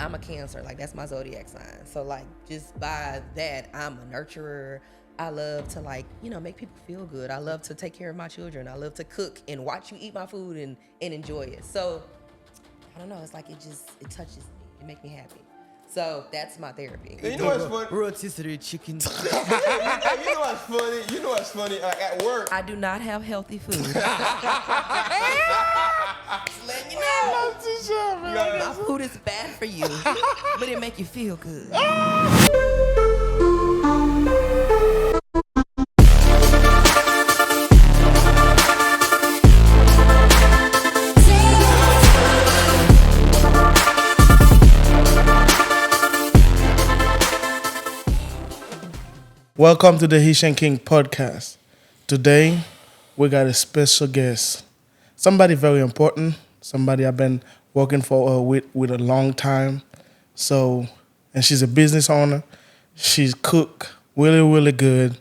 I'm a Cancer. Like, that's my zodiac sign. So, like, just by that, I'm a nurturer. I love to, like, make people feel good. I love to take care of my children. I love to cook and watch you eat my food and enjoy it. So, I don't know. It's like it touches me. It makes me happy. So that's my therapy. You know what's funny? Rotisserie chicken. You know what's funny? At work. I do not have healthy food. Just letting you know. My food is bad for you, but it make you feel good. Welcome to the Haitian Kings Podcast. Today, we got a special guest. Somebody very important. Somebody I've been working for with a long time. And she's a business owner. She's cook really, really good.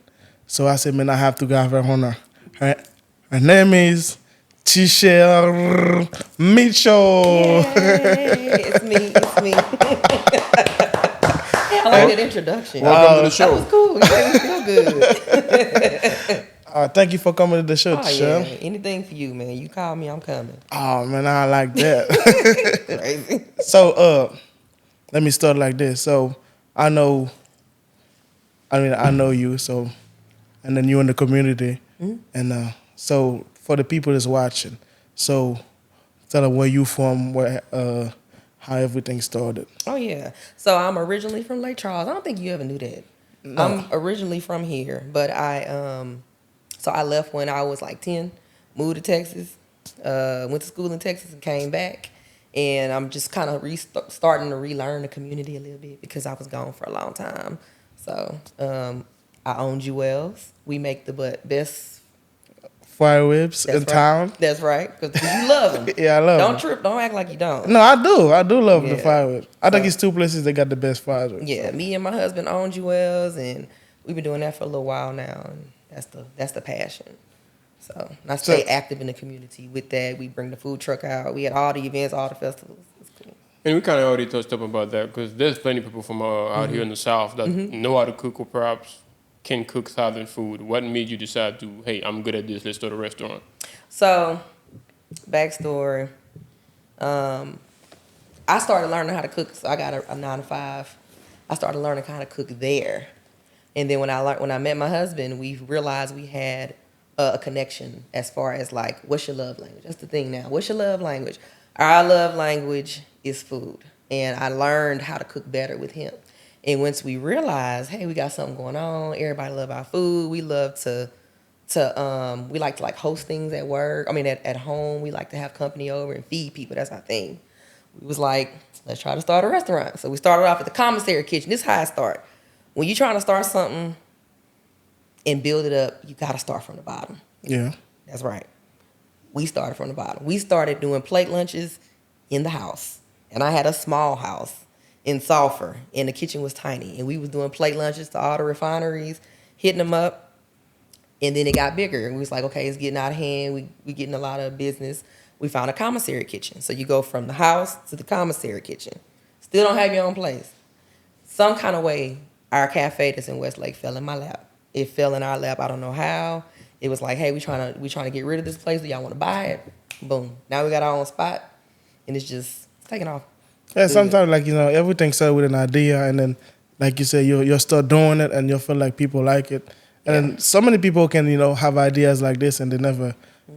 So I said, man, I have to give her honor. Her name is Tichelle Mitchell. Yay, it's me. I like that introduction. Welcome to the show. That was cool. You made me feel good. Thank you for coming to the show, Tichelle. Yeah. Anything for you, man. You call me, I'm coming. Oh, man, I like that. Crazy. So, let me start like this. So, I know you, so, and then you in the community. Mm-hmm. And so, for the people that's watching, so, tell them where you from, how everything started. Oh, yeah. So, I'm originally from Lake Charles. I don't think you ever knew that. No. I'm originally from here, but I left when I was like 10, moved to Texas, went to school in Texas and came back. And I'm just kind of starting to relearn the community a little bit because I was gone for a long time. So I own Jewels. We make the best fire ribs in town. That's right, because you love them. Yeah, I love them. Don't trip. Don't act like you don't. No, I do. I do love the fire ribs. I think it's two places that got the best fire ribs. Yeah, me and my husband own Jewels, and we've been doing that for a little while now, and that's the passion. So I stay active in the community with that. We bring the food truck out. We had all the events, all the festivals. It's cool. And we kind of already touched up about that because there's plenty of people from out here in the South that know how to cook or perhaps can cook Southern food. What made you decide to, hey, I'm good at this, let's start a restaurant? So, backstory. I started learning how to cook. So I got a 9-to-5. I started learning how to cook there. And then when I met my husband, we realized we had a connection as far as like, what's your love language? That's the thing now. What's your love language? Our love language is food. And I learned how to cook better with him. And once we realized, hey, we got something going on, everybody love our food. We love we like to like host things at work. I mean, at home, we like to have company over and feed people. That's our thing. We was like, let's try to start a restaurant. So we started off at the commissary kitchen. This is how I start. When you're trying to start something and build it up, you got to start from the bottom. Yeah. That's right. We started from the bottom. We started doing plate lunches in the house. And I had a small house in Sulphur, and the kitchen was tiny. And we was doing plate lunches to all the refineries, hitting them up. And then it got bigger. And we was like, okay, it's getting out of hand. We getting a lot of business. We found a commissary kitchen. So you go from the house to the commissary kitchen. Still don't have your own place. Some kind of way, our cafe that's in Westlake fell in my lap. It fell in our lap. I don't know how. It was like, hey, we trying to get rid of this place. Do y'all want to buy it? Boom. Now we got our own spot, and it's taking off. Yeah, sometimes like everything started with an idea, and then like you said, you'll start doing it, and you'll feel like people like it. And then so many people can have ideas like this, and they never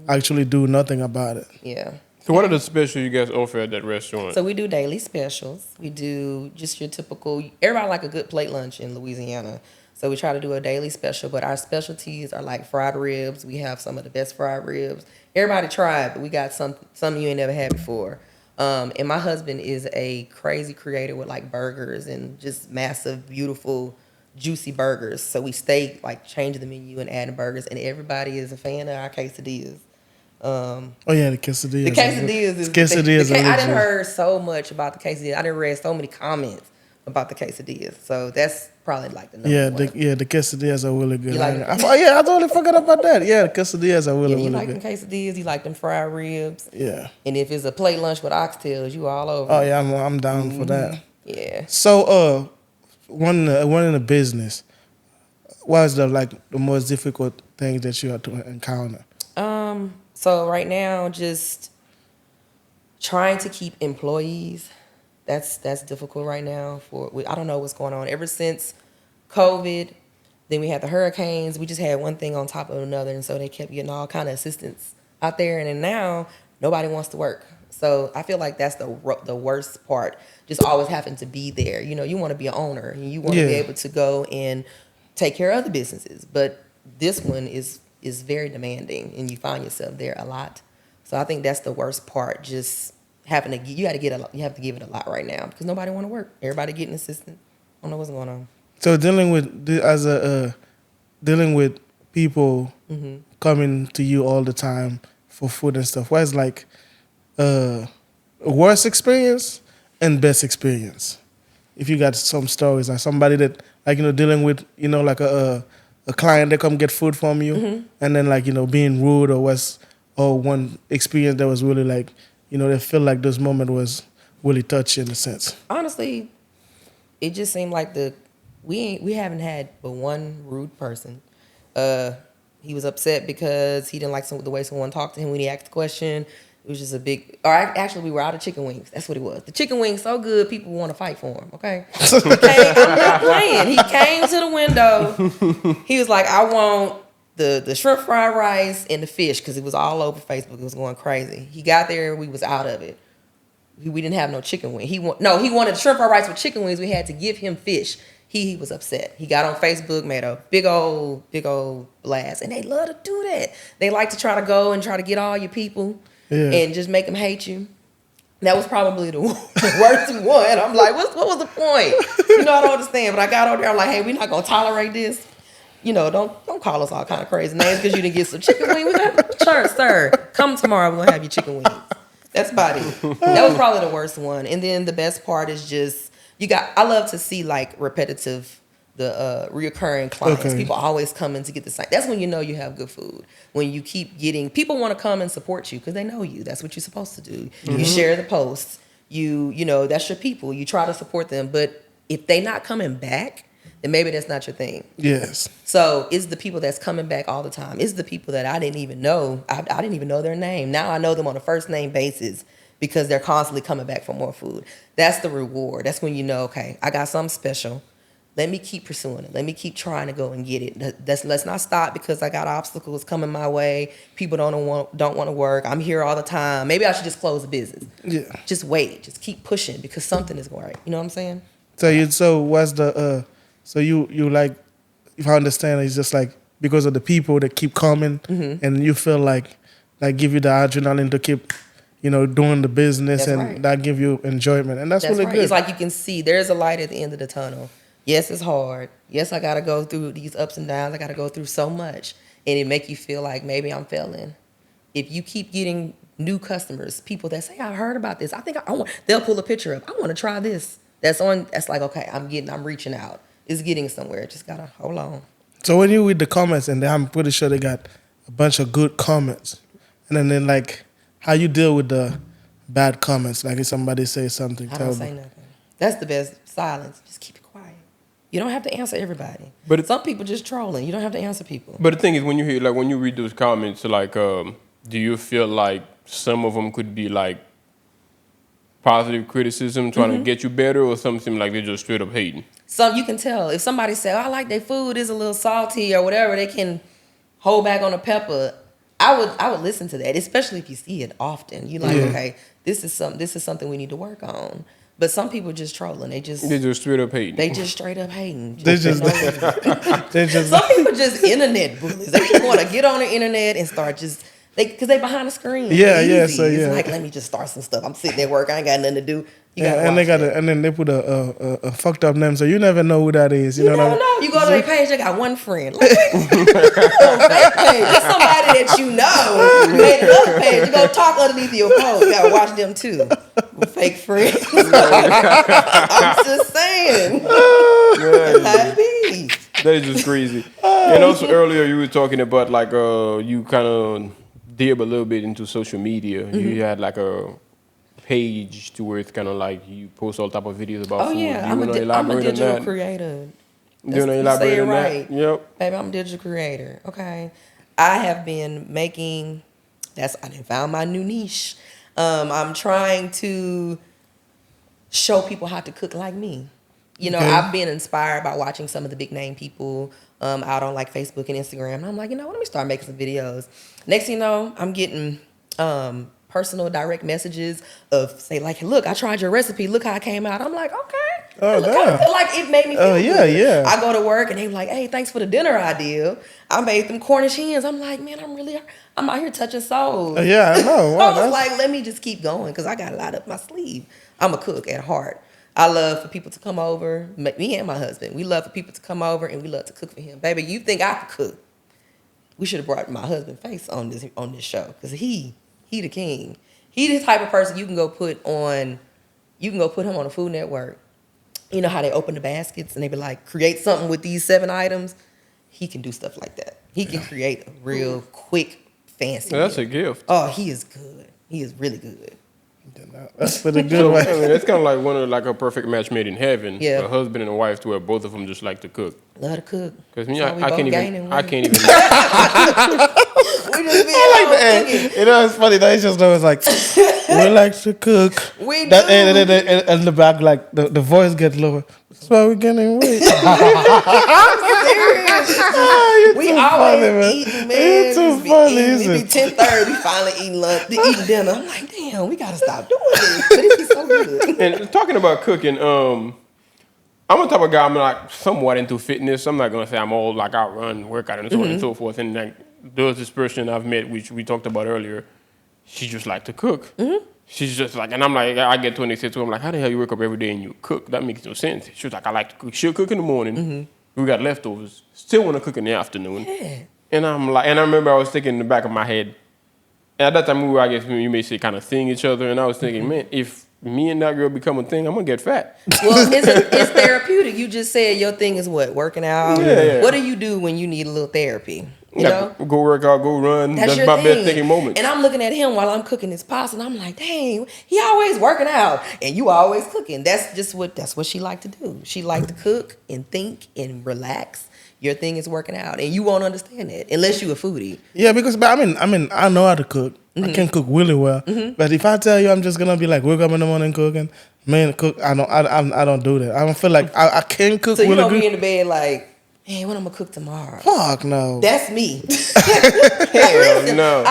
actually do nothing about it. Yeah. So what are the specials you guys offer at that restaurant? So we do daily specials. We do just your typical, everybody like a good plate lunch in Louisiana. So we try to do a daily special, but our specialties are like fried ribs. We have some of the best fried ribs. Everybody try it, but we got some you ain't never had before. And my husband is a crazy creator with like burgers and just massive, beautiful, juicy burgers. So we stay like changing the menu and adding burgers, and everybody is a fan of our quesadillas. The quesadillas. The quesadillas I didn't heard so much about the quesadillas. I didn't read so many comments about the quesadillas. So that's probably like the number one. The quesadillas are really good. You like I totally forgot about that. Yeah, the quesadillas are really, really good. You like them quesadillas, you like them fried ribs. Yeah. And if it's a plate lunch with oxtails, you all over. Oh, yeah, I'm down for that. Yeah. So, one in a business, what is the most difficult thing that you have to encounter? So right now, just trying to keep employees. That's difficult right now. I don't know what's going on. Ever since COVID, then we had the hurricanes. We just had one thing on top of another, and so they kept getting all kind of assistance out there. And then now nobody wants to work. So I feel like that's the worst part. Just always having to be there. You know, you want to be an owner and you want to be able to go and take care of other businesses, but this one is very demanding, and you find yourself there a lot. So I think that's the worst part. Just having to you have to give it a lot right now because nobody want to work. Everybody getting assistance. I don't know what's going on. So dealing with people coming to you all the time for food and stuff, what is like worst experience and best experience? If you got some stories, like somebody that dealing with like a client that come get food from you, and then being rude, or one experience that was really they feel like this moment was really touching in a sense. Honestly, it just seemed like we haven't had but one rude person. He was upset because he didn't like the way someone talked to him when he asked a question. It was just we were out of chicken wings. That's what it was. The chicken wings so good, people want to fight for him, okay? I'm not playing. He came to the window. He was like, I want the shrimp fried rice and the fish, because it was all over Facebook. It was going crazy. He got there. We was out of it. We didn't have no chicken wing. He wanted shrimp fried rice with chicken wings. We had to give him fish. He was upset. He got on Facebook, made a big old blast. And they love to do that. They like to try to go and try to get all your people. Yeah. And just make them hate you. That was probably the worst one. I'm like, what was the point? I don't understand. But I got on there, I'm like, hey, we're not going to tolerate this. Don't call us all kind of crazy names because you didn't get some chicken wings. Sir, come tomorrow, we're going to have your chicken wings. That's about it. That was probably the worst one. And then the best part is just, I love to see repetitive, reoccurring clients. Okay. People always come in to get the same. That's when you know you have good food. When you keep getting, people want to come and support you because they know you. That's what you're supposed to do. Mm-hmm. You share the posts. That's your people. You try to support them. But if they not coming back, then maybe that's not your thing. Yes. So it's the people that's coming back all the time. It's the people that I didn't even know. I didn't even know their name. Now I know them on a first name basis because they're constantly coming back for more food. That's the reward. That's when you know, okay, I got something special. Let me keep pursuing it. Let me keep trying to go and get it. Let's not stop because I got obstacles coming my way. People don't want to work. I'm here all the time. Maybe I should just close the business. Yeah. Just wait. Just keep pushing because something is going right. You know what I'm saying? So what's the you like? If I understand, it's just like because of the people that keep coming, and you feel like give you the adrenaline to keep doing the business. That's and that give you enjoyment, and that's really right. good. It's like you can see there's a light at the end of the tunnel. Yes, it's hard. Yes, I got to go through these ups and downs. I got to go through so much. And it make you feel like maybe I'm failing. If you keep getting new customers, people that say, I heard about this. I think they'll pull a picture up. I want to try this. That's like, okay, I'm reaching out. It's getting somewhere. Just got to hold on. So when you read the comments, and I'm pretty sure they got a bunch of good comments. And then how you deal with the bad comments? Like if somebody says something terrible. I don't say nothing. That's the best. Silence. Just keep it quiet. You don't have to answer everybody. But some people just trolling. You don't have to answer people. But the thing is, when you read those comments, do you feel like some of them could be positive criticism trying to get you better, or something like they're just straight up hating? Some you can tell. If somebody say, I like their food is a little salty or whatever, they can hold back on the pepper. I would listen to that, especially if you see it often. You okay, this is something we need to work on. But some people just trolling. They just straight up hating. They just straight up hating. Some people just internet bullies. They just want to get on the internet and start because they behind the screen. Yeah, it's yeah. It's like, let me just start some stuff. I'm sitting at work. I ain't got nothing to do. And then they put a fucked up name, so you never know who that is. You know what I mean? You go to their page, they got one friend. Fake page. It's somebody that you know. You made another page. You go talk underneath your post. You gotta watch them too. Fake friends. I'm just saying. That is just crazy. And also earlier you were talking about you kind of dip a little bit into social media. You had page to where it's kind of like you post all type of videos about Oh food. yeah, You wanna I'm a elaborate on digital that? creator. You wanna You elaborate say it on right. that? Yep. Baby, I'm a digital creator. Okay. I have been making, I done found my new niche. I'm trying to show people how to cook like me. You know, Okay. I've been inspired by watching some of the big name people out on like Facebook and Instagram. And I'm like, let me start making some videos. Next thing you know, I'm getting personal direct messages of say like, look, I tried your recipe. Look how it came out. I'm like, okay. Oh, Look damn. how, like it made me feel yeah, good. yeah. I go to work and they were like, hey, thanks for the dinner idea. I made them Cornish hens. I'm like, man, I'm out here touching souls. Yeah, I know. Wow, I was that's- like, let me just keep going because I got a lot up my sleeve. I'm a cook at heart. I love for people to come over. Me and my husband, we love for people to come over and we love to cook for him. Baby, you think I could cook? We should have brought my husband face on this show because he the king. He the type of person you can go put him on the Food Network. You know how they open the baskets and they be like, create something with these 7 items? He can do stuff like that. He can create a real quick, fancy That's meal. a gift. Oh, he is good. He is really good. That's pretty good. So, Right? I mean, it's kind of like one of like a perfect match made in heaven. Yeah. A husband and a wife to where both of them just like to cook. Love to cook. Because me, That's why we I both can't gaining even. I weight. can't even. We just be I like out that. cooking. You know, it's funny. They just know it's like, we like to cook. We That, do. and the back, like, the voice gets lower. That's why we're getting weight. We too always funny, man. eating, man. You're too Just be funny, eating. isn't It it? be 10:30. We finally eating lunch, eating dinner. I'm like, damn, we gotta stop doing this. But it be so good. And talking about cooking, I'm a type of guy. I'm like somewhat into fitness. I'm not gonna say I'm all like I run, workout, and so on and so forth. And like there's this person I've met, which we talked about earlier. She just like to cook. She's just like, and I'm like, I get 26, I'm like, how the hell you wake up every day and you cook? That makes no sense. She was like, I like to cook. She'll cook in the morning. We got leftovers. Still want to cook in the afternoon. Yeah. And I'm like, and I remember I was thinking in the back of my head. And at that time, we were, I guess you may say, kind of seeing each other. And I was thinking, man, if me and that girl become a thing, I'm gonna get fat. Well, it's therapeutic. You just said your thing is what? Working out? Yeah. What do you do when you need a little therapy? You Like, know? go work out, go run. That's your my thing. best thinking moment. And I'm looking at him while I'm cooking his pasta, and I'm like, dang, he always working out, and you always cooking. That's what she like to do. She like to cook and think and relax. Your thing is working out, and you won't understand that unless you a foodie. Yeah, because but I mean, I know how to cook. I can cook really well. But if I tell you, I'm just gonna be like, wake up in the morning cooking, man, cook. I don't do that. I don't feel like I can cook So you really don't be good. in the bed like, man, what I'm gonna cook tomorrow? Fuck no. That's me. Hell no.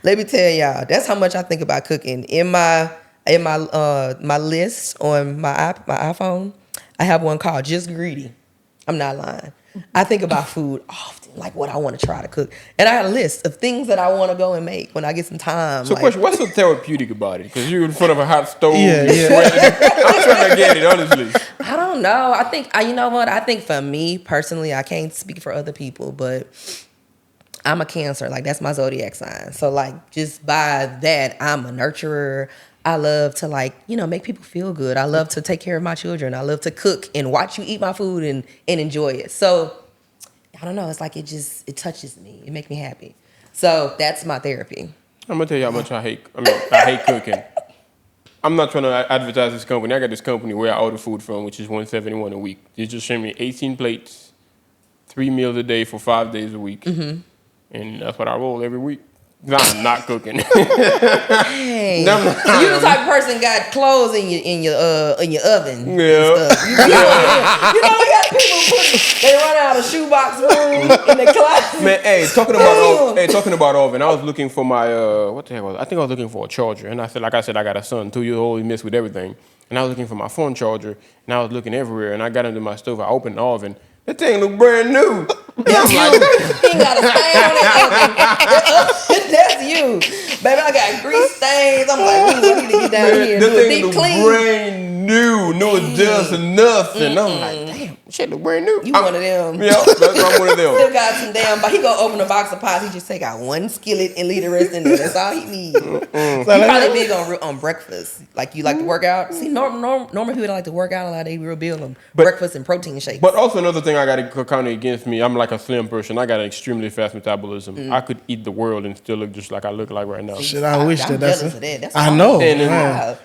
Let me tell y'all, that's how much I think about cooking. In my my list on my iPhone, I have one called Just Greedy. I'm not lying. I think about food often, like what I want to try to cook. And I got a list of things that I want to go and make when I get some time. So, like, question: what's so therapeutic about it? Because you're in front of a hot stove. Yeah, you're yeah. sweating. I'm trying to get it, honestly. I don't know. I think, you know what? I think for me personally, I can't speak for other people, but I'm a Cancer. Like, that's my zodiac sign. So, like, just by that, I'm a nurturer. I love to, like, you know, make people feel good. I love to take care of my children. I love to cook and watch you eat my food and enjoy it. So, I don't know. It's like it touches me. It makes me happy. So, that's my therapy. I'm gonna tell you how much I hate cooking. I'm not trying to advertise this company. I got this company where I order food from, which is $171 a week. They just send me 18 plates, 3 meals a day for 5 days a week, and that's what I roll every week. I'm not cooking. Hey, No, no. you the type of person got clothes in your oven. Yeah. And stuff. You know, we got people they run out of shoebox room in the closet. Man, hey, talking about oven. I was looking for my what the heck was it? I think I was looking for a charger, and I said, I got a son, 2 years old, he messed with everything, and I was looking for my phone charger, and I was looking everywhere, and I got into my stove. I opened the oven. That thing looked brand new. That's you. He ain't got a stain on it. That's you. Baby, I got grease stains. I'm like, ooh, I need to get down here and That do a thing deep looked clean. brand new. No dust and nothing. I'm like, damn. Shit look brand new. You one of them. Yeah, that's why I'm one of them. Still got some damn, but he go open a box of pots. He just take out one skillet and leave the rest in there. That's all he need. You probably big on breakfast. Like you like to work out. See, normal people don't like to work out a lot. They real big on breakfast and protein shakes. But also another thing I got to count against me. I'm like a slim person. I got an extremely fast metabolism. I could eat the world and still look just like I look like right now. Shit, I wish I'm that's jealous of that. That's I know. And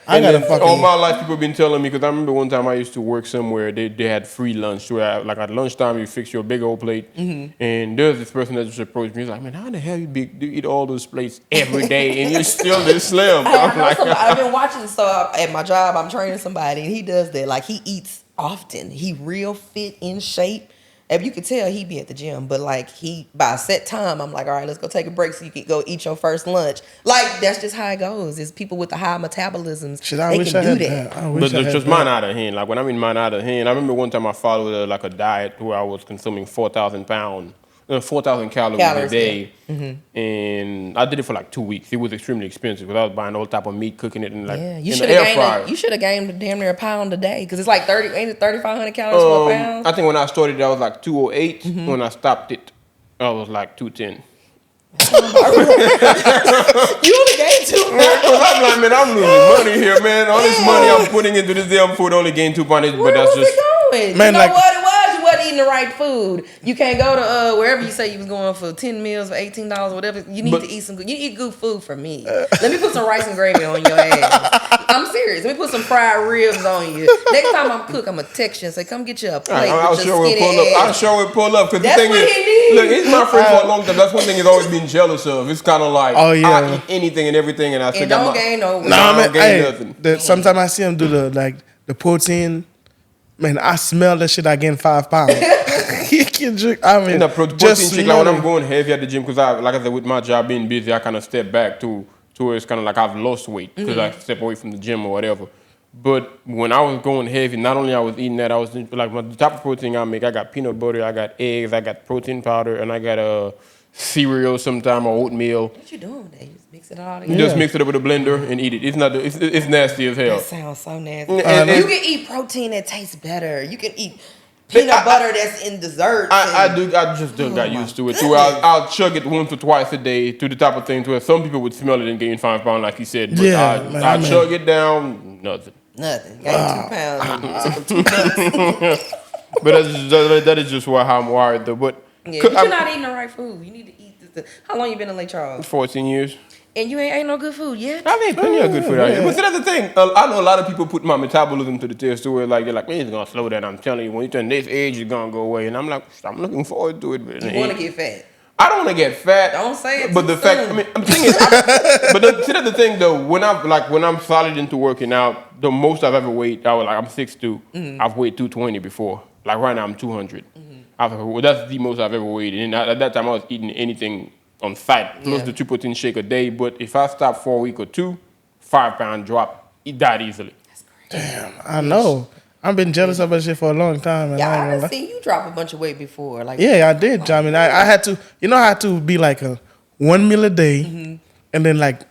I got a fucking. all my life, people been telling me, because I remember one time I used to work somewhere. They had free lunch. Where like at lunchtime, you fix your big old plate. And there's this person that just approached me. He's like, man, how the hell you eat all those plates every day and you're still this slim? I've been watching. So at my job, I'm training somebody, and he does that. Like he eats often. He real fit, in shape. And you could tell he be at the gym, but like he by a set time, I'm like, all right, let's go take a break so you can go eat your first lunch. Like that's just how it goes. It's people with the high metabolisms. I wish I had that. But it's just mine out of hand. Like when I mean mine out of hand, I remember one time I followed a diet where I was consuming 4,000 calories a day, and I did it for like 2 weeks. It was extremely expensive because I was buying all type of meat, cooking it in like in the air fryer. You should have gained damn near a pound a day because it's like 3,500 calories for a pound. I think when I started, I was like 208. When I stopped it, I was like 210. You only gained 2 pounds. I'm like, man, I'm losing money here, man. All this money I'm putting into this damn food only gained 2 pounds, but that's just. Going? Man, you know what it was? You wasn't eating the right food. You can't go to wherever you say you was going for 10 meals for $18, whatever. You need to eat some good. You eat good food from me. Let me put some rice and gravy on your ass. I'm serious. Let me put some fried ribs on you. Next time I'm cook, I'm gonna text you and say, "Come get you a plate." I'll sure will pull up. I'll sure will pull up because the thing is, look, he's my friend for a long time. That's one thing he's always been jealous of. It's kind of like, I eat anything and everything, and I think don't gain no weight. I don't gain nothing. Sometimes I see him do the protein. Man, I smell that shit. I gain 5 pounds. He can drink. I mean, protein shake. Like when I'm going heavy at the gym, because like I said, with my job being busy, I kind of step back to where it's kind of like I've lost weight because I step away from the gym or whatever. But when I was going heavy, not only I was eating that, I was like the type of protein I make. I got peanut butter, I got eggs, I got protein powder, and I got cereal sometime or oatmeal. What you doing today? Just mix it all together. Just mix it up with a blender and eat it. It's not. It's nasty as hell. That sounds so nasty. You can eat protein that tastes better. You can eat peanut butter that's in dessert. I just got used to it. I'll chug it once or twice a day to the type of thing to where some people would smell it and gain 5 pounds, like you said. But I chug it down, nothing. Nothing. Gain 2 pounds. Took 2 months. But that is just how I'm wired, though. But you're not eating the right food. You need to eat this. How long you been in Lake Charles? 14 years. And you ain't ate no good food yet? I've ate plenty of good food out here. But see, that's the thing. I know a lot of people put my metabolism to the test to where they're like, man, it's going to slow down. I'm telling you, when you turn this age, it's going to go away. And I'm like, I'm looking forward to it. But you want to get fat? I don't want to get fat. Don't say it. But the fact, I'm thinking, see, that's the thing though. When I'm solid into working out, the most I've ever weighed, I'm 6'2". I've weighed 220 before. Like right now, I'm 200. That's the most I've ever weighed. And at that time, I was eating anything on fat, plus the 2 protein shake a day. But if I stop for a week or two, 5 pound drop, it died easily. That's crazy. Damn, I know. I've been jealous of that shit for a long time. And I've seen you drop a bunch of weight before. Like I did. I mean, I had to, I had to be like a 1 meal a day and then like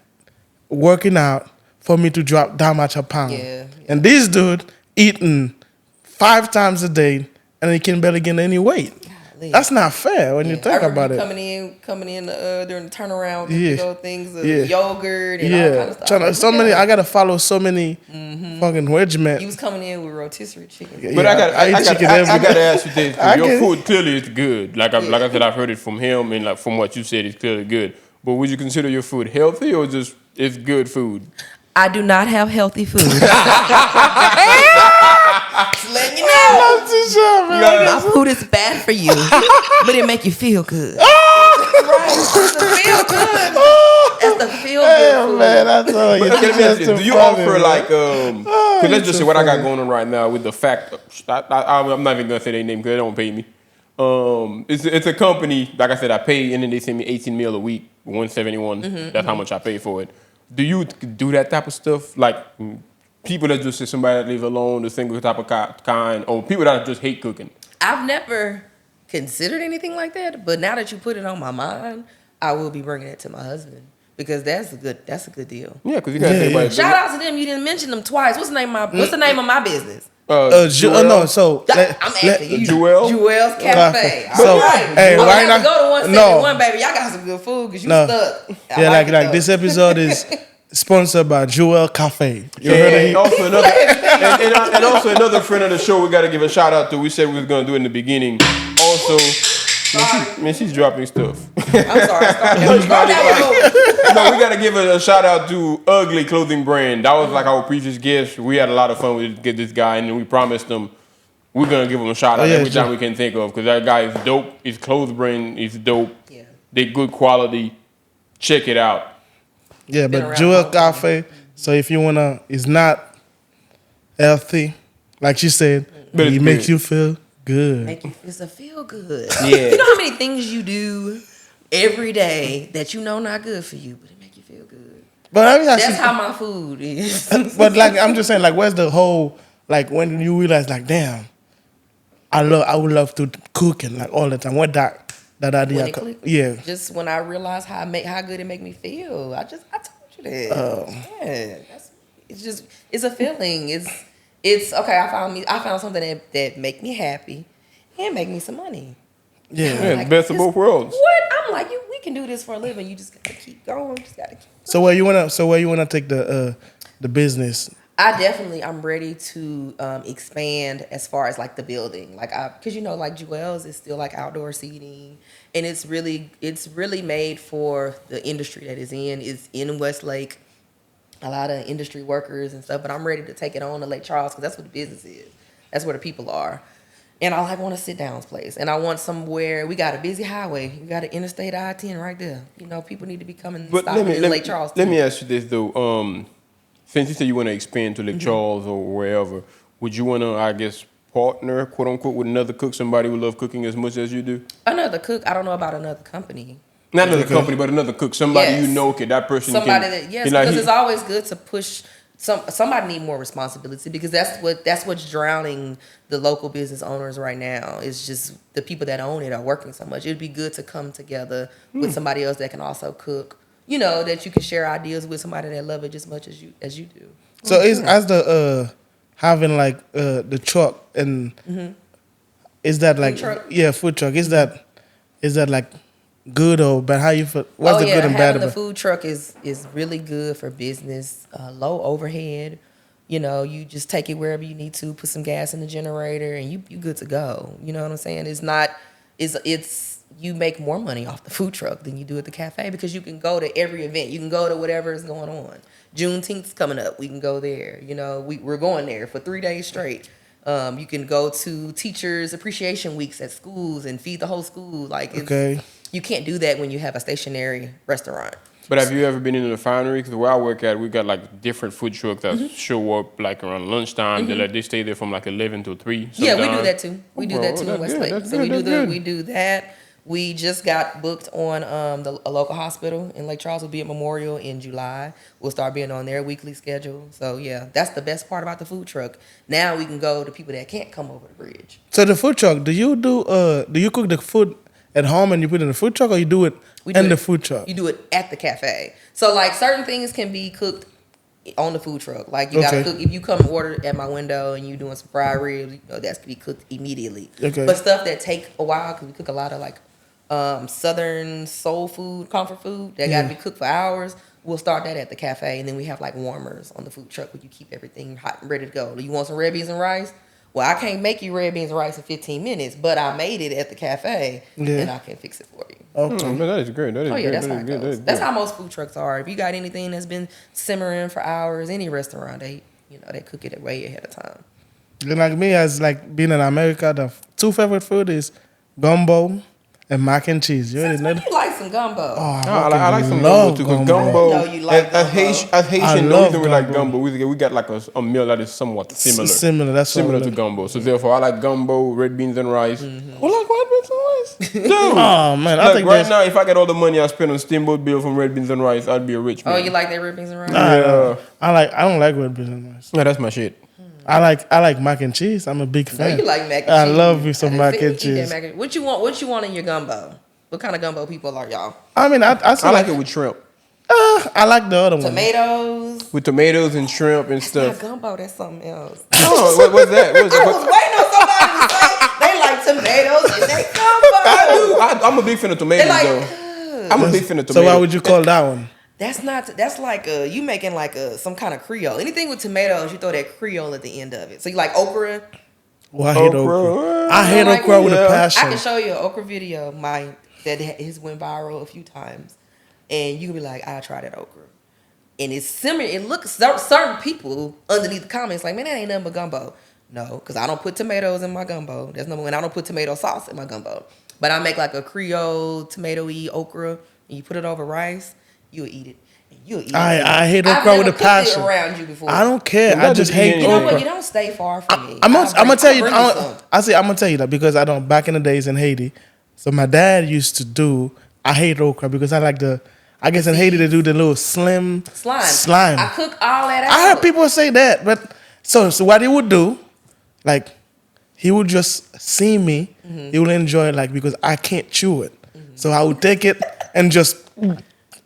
working out for me to drop that much a pound. Yeah. And this dude eating 5 times a day and he can barely gain any weight. Golly. That's not fair when you think about it. Coming in during the turnaround, things yogurt and all kind of stuff. I gotta follow so many fucking regiments. You was coming in with rotisserie chicken. But I gotta ask you this: your food clearly is good. Like I said, I've heard it from him, and like from what you said, it's clearly good. But would you consider your food healthy or just it's good food? I do not have healthy food. Just letting you know. My food is bad for you, but it make you feel good. Right? It's the feel good. That's the feel good food. Man, that's all you do you offer like because let's just say what I got going on right now with the fact I'm not even gonna say their name because they don't pay me. It's a company, like I said, I pay and then they send me 18 meal a week, 171. That's how much I pay for it. Do you do that type of stuff? Like people that just say somebody leave alone, the single type of kind, or people that just hate cooking? I've never considered anything like that, but now that you put it on my mind, I will be bringing it to my husband because that's a good deal. Yeah, because you got to think about it. Shout out to them. You didn't mention them twice. What's the name of my business? No. So I'm asking you. Jewel's Cafe. So, All right. hey, I'm why gonna have not? to go to 171, baby. Y'all got some good food because you stuck. Yeah, like this episode is sponsored by Jewel Cafe. You heard it? And also another, and also another friend of the show. We got to give a shout out to. We said we was gonna do it in the beginning. Also, she's dropping stuff. I'm sorry. Start that one over. No, we got to give a shout out to Ugly Clothing Brand. That was like our previous guest. We had a lot of fun with this guy, and we promised him we're gonna give him a shout out every time we can think of, because that guy is dope. His clothes brand is dope. Yeah. They good quality. Check it out. Yeah, but Jewel Cafe. So if you wanna, it's not healthy, like she said, but it makes you feel good. It's a feel good. Yeah. You know how many things you do every day that you know not good for you, but it make you feel good. But I mean, that's how my food is. But like, I'm just saying, like, where's the whole, like, when you realize, like, damn, I would love to cook and like all the time. What that idea? Yeah. Just when I realized how good it make me feel. I told you that. It's a feeling. It's okay. I found something that make me happy and make me some money. Yeah. Like, best of both worlds. What? I'm like, we can do this for a living. You just gotta keep going. So where you wanna take the business? I'm ready to expand as far as like the building, because like Jewel's is still like outdoor seating, and it's really made for the industry that is in Westlake, a lot of industry workers and stuff. But I'm ready to take it on to Lake Charles because that's what the business is, that's where the people are, and I want a sit down place, and I want somewhere. We got a busy highway, we got an Interstate I-10 right there. People need to be coming. But stopping in Lake Charles. Let me ask you this though. Since you said you want to expand to Lake Charles or wherever, would you want to, I guess, partner, quote unquote, with another cook, somebody who loves cooking as much as you do? Another cook? I don't know about another company. Not another company, but another cook. Somebody you know, that person because it's always good to push. Somebody need more responsibility, because that's what's drowning the local business owners right now. It's just the people that own it are working so much. It'd be good to come together with somebody else that can also cook. That you can share ideas with somebody that love it just as much as you do. So is as the having like the truck and is that like food truck? Is that like good or bad? How you feel? What's the good and bad about it? The food truck is really good for business. Low overhead. You just take it wherever you need to. Put some gas in the generator and you good to go. You know what I'm saying? It's you make more money off the food truck than you do at the cafe, because you can go to every event. You can go to whatever is going on. Juneteenth's coming up. We can go there. We're going there for 3 days straight. You can go to teachers' appreciation weeks at schools and feed the whole school. You can't do that when you have a stationary restaurant. But have you ever been in the refinery? Because where I work at, we got like different food trucks that show up like around lunchtime. They stay there from like 11 to 3. Yeah, we do that too. We do that too in Westlake. So we do that. We just got booked on a local hospital in Lake Charles. Will be at Memorial in July. We'll start being on their weekly schedule. So yeah, that's the best part about the food truck. Now we can go to people that can't come over the bridge. So the food truck, do you cook the food at home and you put it in the food truck, or you do it in the food truck? You do it at the cafe. So like certain things can be cooked on the food truck. Like you gotta cook. If you come order at my window and you doing some fried ribs, that's to be cooked immediately. Okay. But stuff that take a while, because we cook a lot of like Southern soul food, comfort food that got to be cooked for hours. We'll start that at the cafe, and then we have like warmers on the food truck where you keep everything hot and ready to go. Do you want some red beans and rice? Well, I can't make you red beans and rice in 15 minutes, but I made it at the cafe, and I can fix it for you. Okay, man, that is great. That's how it goes. That's how most food trucks are. If you got anything that's been simmering for hours, any restaurant, they cook it way ahead of time. And like me, as like being in America, the two favorite food is gumbo and mac and cheese. You already know that? You like some gumbo. Oh, I like some gumbo too, because gumbo, as Haitian, the reason we like gumbo, we got like a meal that is somewhat similar. That's similar to gumbo. So therefore, I like gumbo, red beans and rice. Well, like red beans and rice, dude. Oh man, I think right now, if I get all the money I spend on steamboat bill from red beans and rice, I'd be a rich man. Oh, you like that red beans and rice? Yeah. I don't like red beans and rice. Yeah, that's my shit. I like mac and cheese. I'm a big fan. You like mac and cheese. I love me some mac and cheese. What you want in your gumbo? What kind of gumbo people are y'all? I mean, I like it with shrimp. I like the other one. Tomatoes. With tomatoes and shrimp and Not stuff. gumbo, that's something else. Oh, what's that? What's I that? was waiting on somebody to say they like tomatoes and they gumbo. I do. I'm a big fan of tomatoes, They though. like, I'm a big fan of So tomatoes. why would you call that one? that's like you making like some kind of Creole. Anything with tomatoes, you throw that Creole at the end of it. So you like okra? Well, I hate okra. I hate okra with a I passion. can show you an okra video that has went viral a few times, and you can be like, I tried that okra, and it's similar. It looks certain people underneath the comments like, man, that ain't nothing but gumbo. No, because I don't put tomatoes in my gumbo. That's number one. I don't put tomato sauce in my gumbo, but I make like a Creole tomatoey okra, and you put it over rice. You'll eat it. You'll eat it. I hate okra with a passion. I've never cooked it around you before. I don't care. You I just hate You know okra. what? You don't stay far from me. I'm gonna tell you. I'm gonna tell you that because I don't. Back in the days in Haiti, so my dad used to do. I hate okra because I like the. I guess in Haiti they do the little slim slime. I cook all that out. I heard people say that, but so what he would do, like, he would just see me. Mm-hmm. He would enjoy it, like, because I can't chew it. So I would take it and just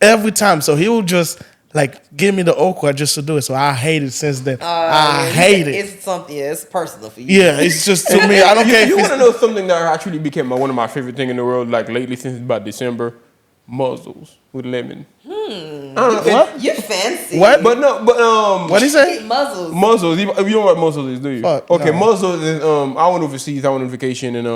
every time. So he would just like give me the okra just to do it. So I hate it since then. I hate it. It's something. Yeah, it's personal for you. Yeah, it's just to me. I don't care. You If want to it's, know something that actually became one of my favorite things in the world, like lately since about December? Mussels with lemon. I don't know. what? You fancy. What? But no, What did he say? Muzzles. Mussels. You don't know what mussels is, do you? Fuck, Okay, no. mussels is I went overseas. I went on vacation and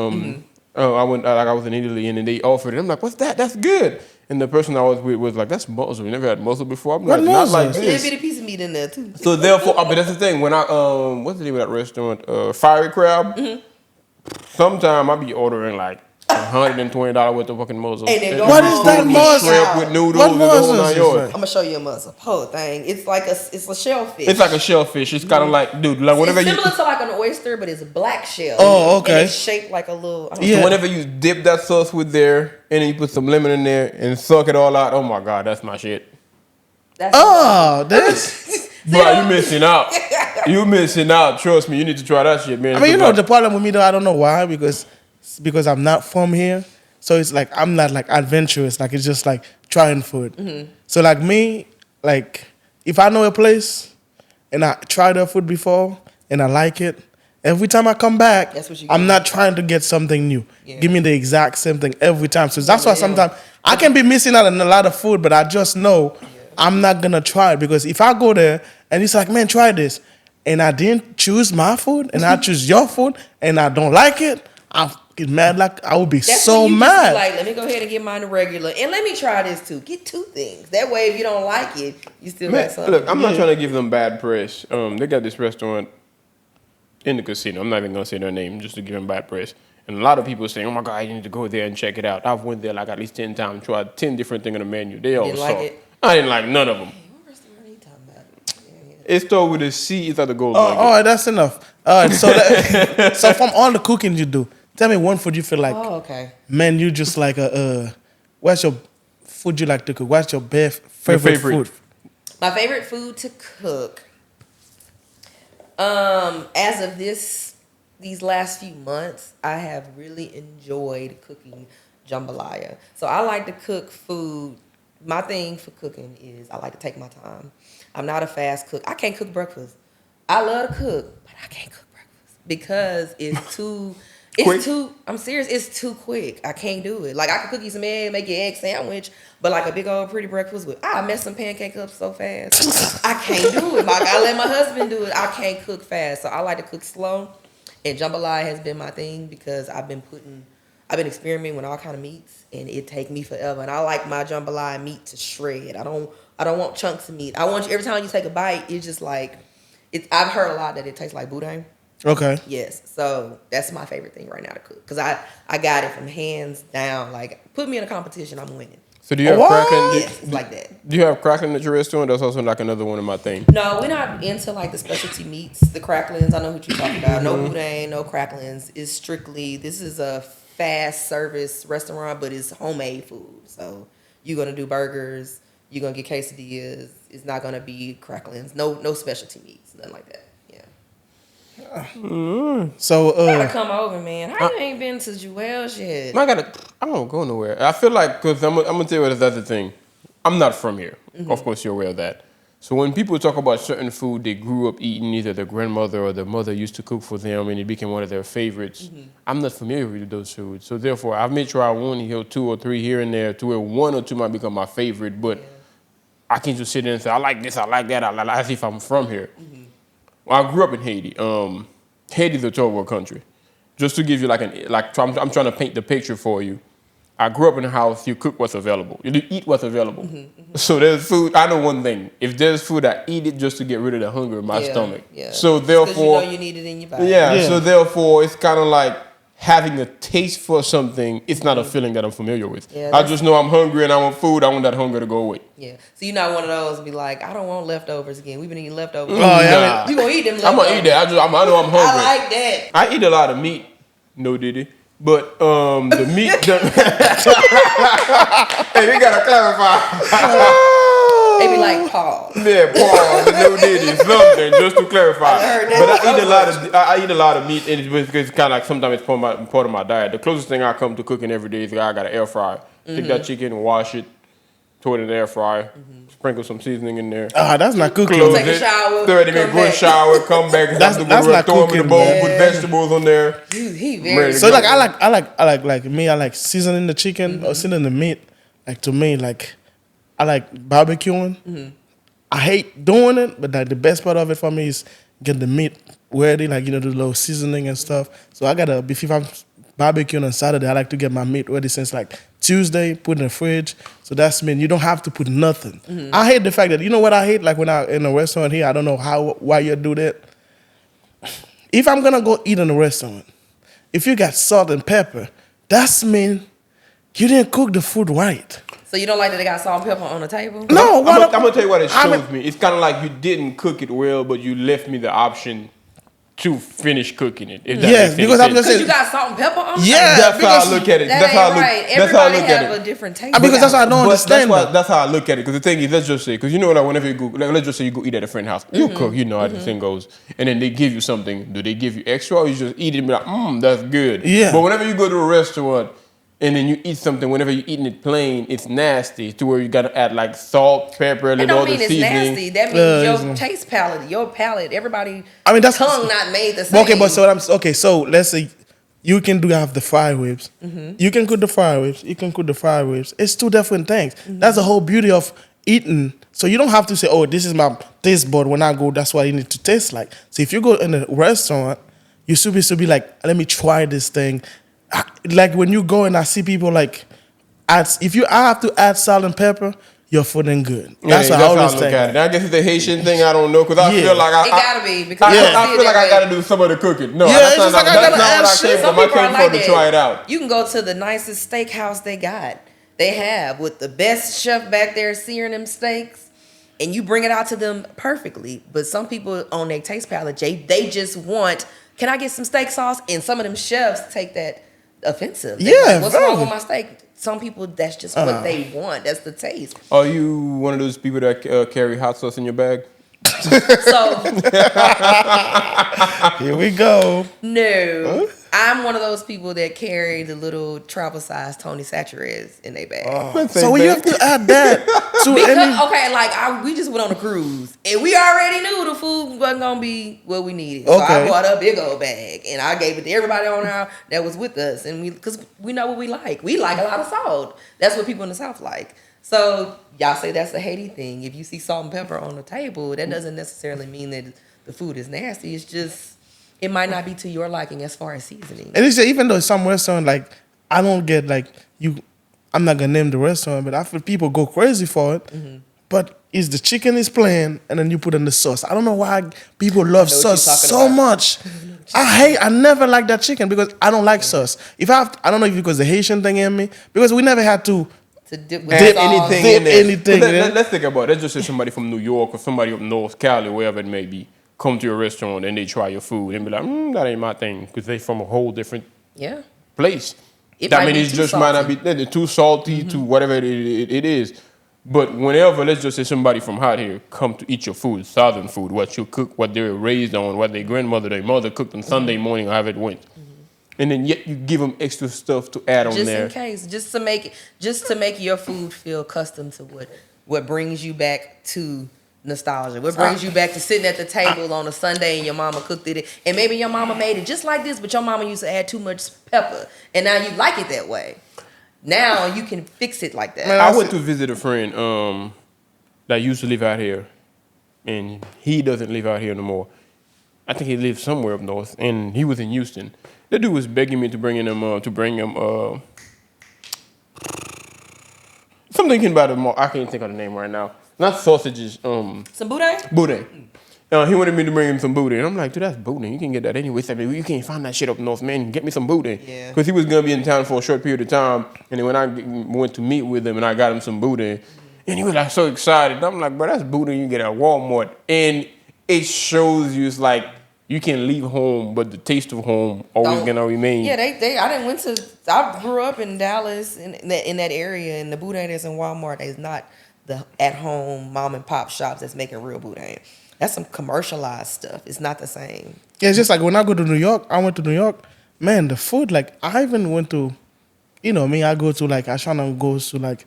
I was in Italy and then they offered it. I'm like, what's that? That's good. And the person I was with was like, that's mussel. You never had mussel before. I'm What like, not like mussels? A little this. bit of piece of meat in there too. So therefore, but that's the thing. When I what's the name of that restaurant? Fiery Crab. Sometime I be ordering like $120 worth of fucking mussels. And then go What is home that and mussel? shrimp Shrimp with noodles What and the whole mussels nine is yards. that? I'm gonna show you a mussel. Whole thing. It's like it's a shellfish. It's like a shellfish. It's kind of like, dude, like whenever it's you similar to like an oyster, but it's a black shell. Oh, okay. And it's shaped like a little. I don't Yeah. know. so whenever you dip that sauce with there and then you put some lemon in there and suck it all out, oh my god, that's my shit. That's Oh, that's. Bro, you missing out. You missing out. Trust me, you need to try that shit, man. I mean, you know, the problem with me though, I don't know why, because I'm not from here. So it's like I'm not like adventurous. Like it's just like trying food. So like me, like if I know a place and I tried their food before and I like it, every time I come back, That's what you I'm get. not trying to get something new. Yeah. Give me the exact same thing every time. So that's why Yeah. sometimes I can be missing out on a lot of food, but I just know I'm not gonna try it because if I go there and it's like, man, try this, and I didn't choose my food and I choose your food and I don't like it, I'm get mad. Like I would be That's so when you just be mad. like, let me go ahead and get mine regular, and let me try this too. Get two things. That way, if you don't like it, you still Man, got something. look, I'm not trying to give them bad press. They got this restaurant in the casino. I'm not even gonna say their name just to give them bad press. And a lot of people saying, "Oh my God, you need to go there and check it out." I've went there like at least 10 times, tried 10 different things on the menu. They all Didn't suck. like it? I didn't like none of them. What restaurant are you talking about? Yeah. It started with a C. It's at the gold. Oh, all right, that's enough. All right, so so from all the cooking you do, tell me one food you feel like, Oh, okay. man, you just like what's your food you like to cook? What's your best favorite food? My favorite food to cook. As of these last few months, I have really enjoyed cooking jambalaya. So I like to cook food. My thing for cooking is I like to take my time. I'm not a fast cook. I can't cook breakfast. I love to cook, but I can't cook breakfast because it's too. Quick? It's too. I'm serious. It's too quick. I can't do it. Like I can cook you some egg, make you an egg sandwich, but like a big old pretty breakfast with I mess some pancakes up so fast. I can't do it. Like I let my husband do it. I can't cook fast, so I like to cook slow. And jambalaya has been my thing because I've been experimenting with all kind of meats, and it take me forever. And I like my jambalaya meat to shred. I don't want chunks of meat. I want you every time you take a bite, it's just like it's. I've heard a lot that it tastes like boudin. Okay. Yes, so that's my favorite thing right now to cook because I got it from hands down. Like put me in a competition, I'm winning. So do you have What? crackling? Yes, it's like that. Do you have crackling at your restaurant? That's also like another one of my things. No, we're not into like the specialty meats, the cracklings. I know what you're talking about. No boudin, no cracklings. It's strictly this is a fast service restaurant, but it's homemade food. So you're gonna do burgers, you're gonna get quesadillas. It's not gonna be cracklings. No specialty meats, nothing like that. So You gotta come over, man. How you ain't been to Jewel's yet? I don't go nowhere. I feel like because I'm gonna tell you what is the other thing. I'm not from here. Of course, you're aware of that. So when people talk about certain food they grew up eating, either their grandmother or their mother used to cook for them and it became one of their favorites, I'm not familiar with those foods. So therefore, I've made sure I one here, 2 or 3 here and there, to where 1 or 2 might become my favorite, but I can't just sit there and say, I like this, I like that, I like as if I'm from here. Well, I grew up in Haiti. Haiti's a third world country. Just to give you I'm trying to paint the picture for you. I grew up in a house, you cook what's available. You eat what's available. So there's food, I know one thing. If there's food, I eat it just to get rid of the hunger in my stomach. Yeah. So therefore... you know you need it in your body. Yeah, so therefore, it's kind of like having a taste for something. It's not a feeling that I'm familiar with. Yeah, I just know I'm hungry and I want food. I want that hunger to go away. Yeah. So you're not one of those be like, I don't want leftovers again. We've been eating leftovers. Oh, yeah. You gonna eat them leftovers. I'm going to eat that. I know I'm hungry. I like that. I eat a lot of meat. No, Diddy. But the meat... hey, they got to clarify. They be like, pause. Yeah, pause. No Diddy. Something, just to clarify. I eat a lot of meat, and it's kind of like sometimes it's part of my diet. The closest thing I come to cooking every day is I got an air fryer. Take that chicken, wash it, throw it in the air fryer, sprinkle some seasoning in there. That's not cooking. Close Take a it, shower, 30 minute come good back. shower, come back. That's not throw them in the cooking, bowl, man. put vegetables on there. He Ready very... to So go. like I like seasoning the chicken or seasoning the meat. Like to me, like I like barbecuing. I hate doing it, but like the best part of it for me is get the meat ready, like the little seasoning and stuff. So I gotta if I'm barbecuing on Saturday, I like to get my meat ready since like Tuesday, put in the fridge. So that's mean you don't have to put nothing. I hate the fact that what I hate, like when I in a restaurant here, I don't know why you do that. If I'm gonna go eat in a restaurant, if you got salt and pepper, that's mean you didn't cook the food right. So you don't like that they got salt and pepper on the table? No, I'm gonna tell you what it shows me. It's kind of like you didn't cook it well, but you left me the option to finish cooking it. If that Yes, makes any because I'm sense. just Because you got salt and pepper on the Yeah, table? That's how because- I look at it. That That's how I ain't look. right. That's how I Everybody look at have it. a different taste. Because that's why I don't But understand that. that's how I look at it. Because the thing is, let's just say, because like whenever you go, let's just say you go eat at a friend's house, you cook, how the thing goes, and then they give you something. Do they give you extra, or you just eat it and be like, that's good? Yeah. But whenever you go to a restaurant and then you eat something, whenever you're eating it plain, it's nasty to where you got to add like salt, pepper, and That all don't the mean it's seasoning. nasty. That means your it's- taste palate, your palate, everybody. I mean, that's- tongue not made the same. Okay, but so let's say you can have the fried ribs. You can cook the fried ribs. You can cook the fried ribs. It's 2 different things. That's the whole beauty of eating. So you don't have to say, oh, this is my taste bud. When I go, that's what you need to taste like. So if you go in a restaurant, you should be like, let me try this thing. Like when you go and I see people like, I have to add salt and pepper, your food ain't good. That's Yeah, what I always look think. at it. I guess it's a Haitian thing. I don't know because I feel like It gotta be because I I see feel it like that I way. got to do some of the cooking. No, Yeah, that's it's not, just like I that's gotta not what add I shit. came Some from. I people are came like from to try it that. out. You can go to the nicest steakhouse they have with the best chef back there searing them steaks, and you bring it out to them perfectly. But some people on their taste palate, they just want, can I get some steak sauce? And some of them chefs take that offensive. They're Yeah, like, what's very. wrong with my steak? Some people, that's just what they want. That's the taste. Are you one of those people that carry hot sauce in your bag? So Here we go. no, I'm one of those people that carry the little travel size Tony Satcheres in their bag. So we have to add that to Because, any. okay, like we just went on a cruise and we already knew the food wasn't gonna be what we needed. So I Okay. bought a big old bag and I gave it to everybody on our that was with us, and because we know what we like. We like a lot of salt. That's what people in the South like. So y'all say that's a Haiti thing. If you see salt and pepper on the table, that doesn't necessarily mean that the food is nasty. It's just it might not be to your liking as far as seasoning. And it's even though some restaurant like I don't get like you, I'm not gonna name the restaurant, but I feel people go crazy for it. But is the chicken is plain and then you put in the sauce. I don't know why people love I know what sauce you're talking so about. much. I never like that chicken because I don't like sauce. I don't know if because the Haitian thing in me because we never had to. To dip Add sauce. anything Dip in there. anything, yeah. Let's think about it. Let's just say somebody from New York or somebody up North Cali, wherever it may be, come to your restaurant and they try your food and be like, that ain't my thing because they from a whole different Yeah. place. It That might mean be it's too just might not salty. be they're too salty to whatever it is. But whenever, let's just say somebody from out here come to eat your food, Southern food, what you cook, what they were raised on, what their grandmother, their mother cooked on Sunday morning, however it went. And then yet you give them extra stuff to add on Just there. in case, just to make your food feel accustomed to what what brings you back to nostalgia? What brings you back to sitting at the table on a Sunday and your mama cooked it, and maybe your mama made it just like this, but your mama used to add too much pepper, and now you like it that way. Now you can fix it like that. I went to visit a friend that used to live out here, and he doesn't live out here no more. I think he lives somewhere up north, and he was in Houston. The dude was begging me to bring him something about it. I can't think of the name right now. Not sausages. Some boudin? Boudin. He wanted me to bring him some boudin. I'm like, dude, that's boudin. You can get that anyway. He said, you can't find that shit up north, man. Get me some boudin. Yeah. Because he was going to be in town for a short period of time. And then when I went to meet with him and I got him some boudin, and he was like so excited. I'm like, bro, that's boudin you get at Walmart. And it shows you, it's like, you can leave home, but the taste of home always gonna remain. Yeah, I grew up in Dallas in that area, and the boudin that's in Walmart is not the at-home mom and pop shops that's making real boudin. That's some commercialized stuff. It's not the same. Yeah, it's just like when I go to New York, I went to New York, man, the food, like, I even went to, I go to, like, I try to go to, like,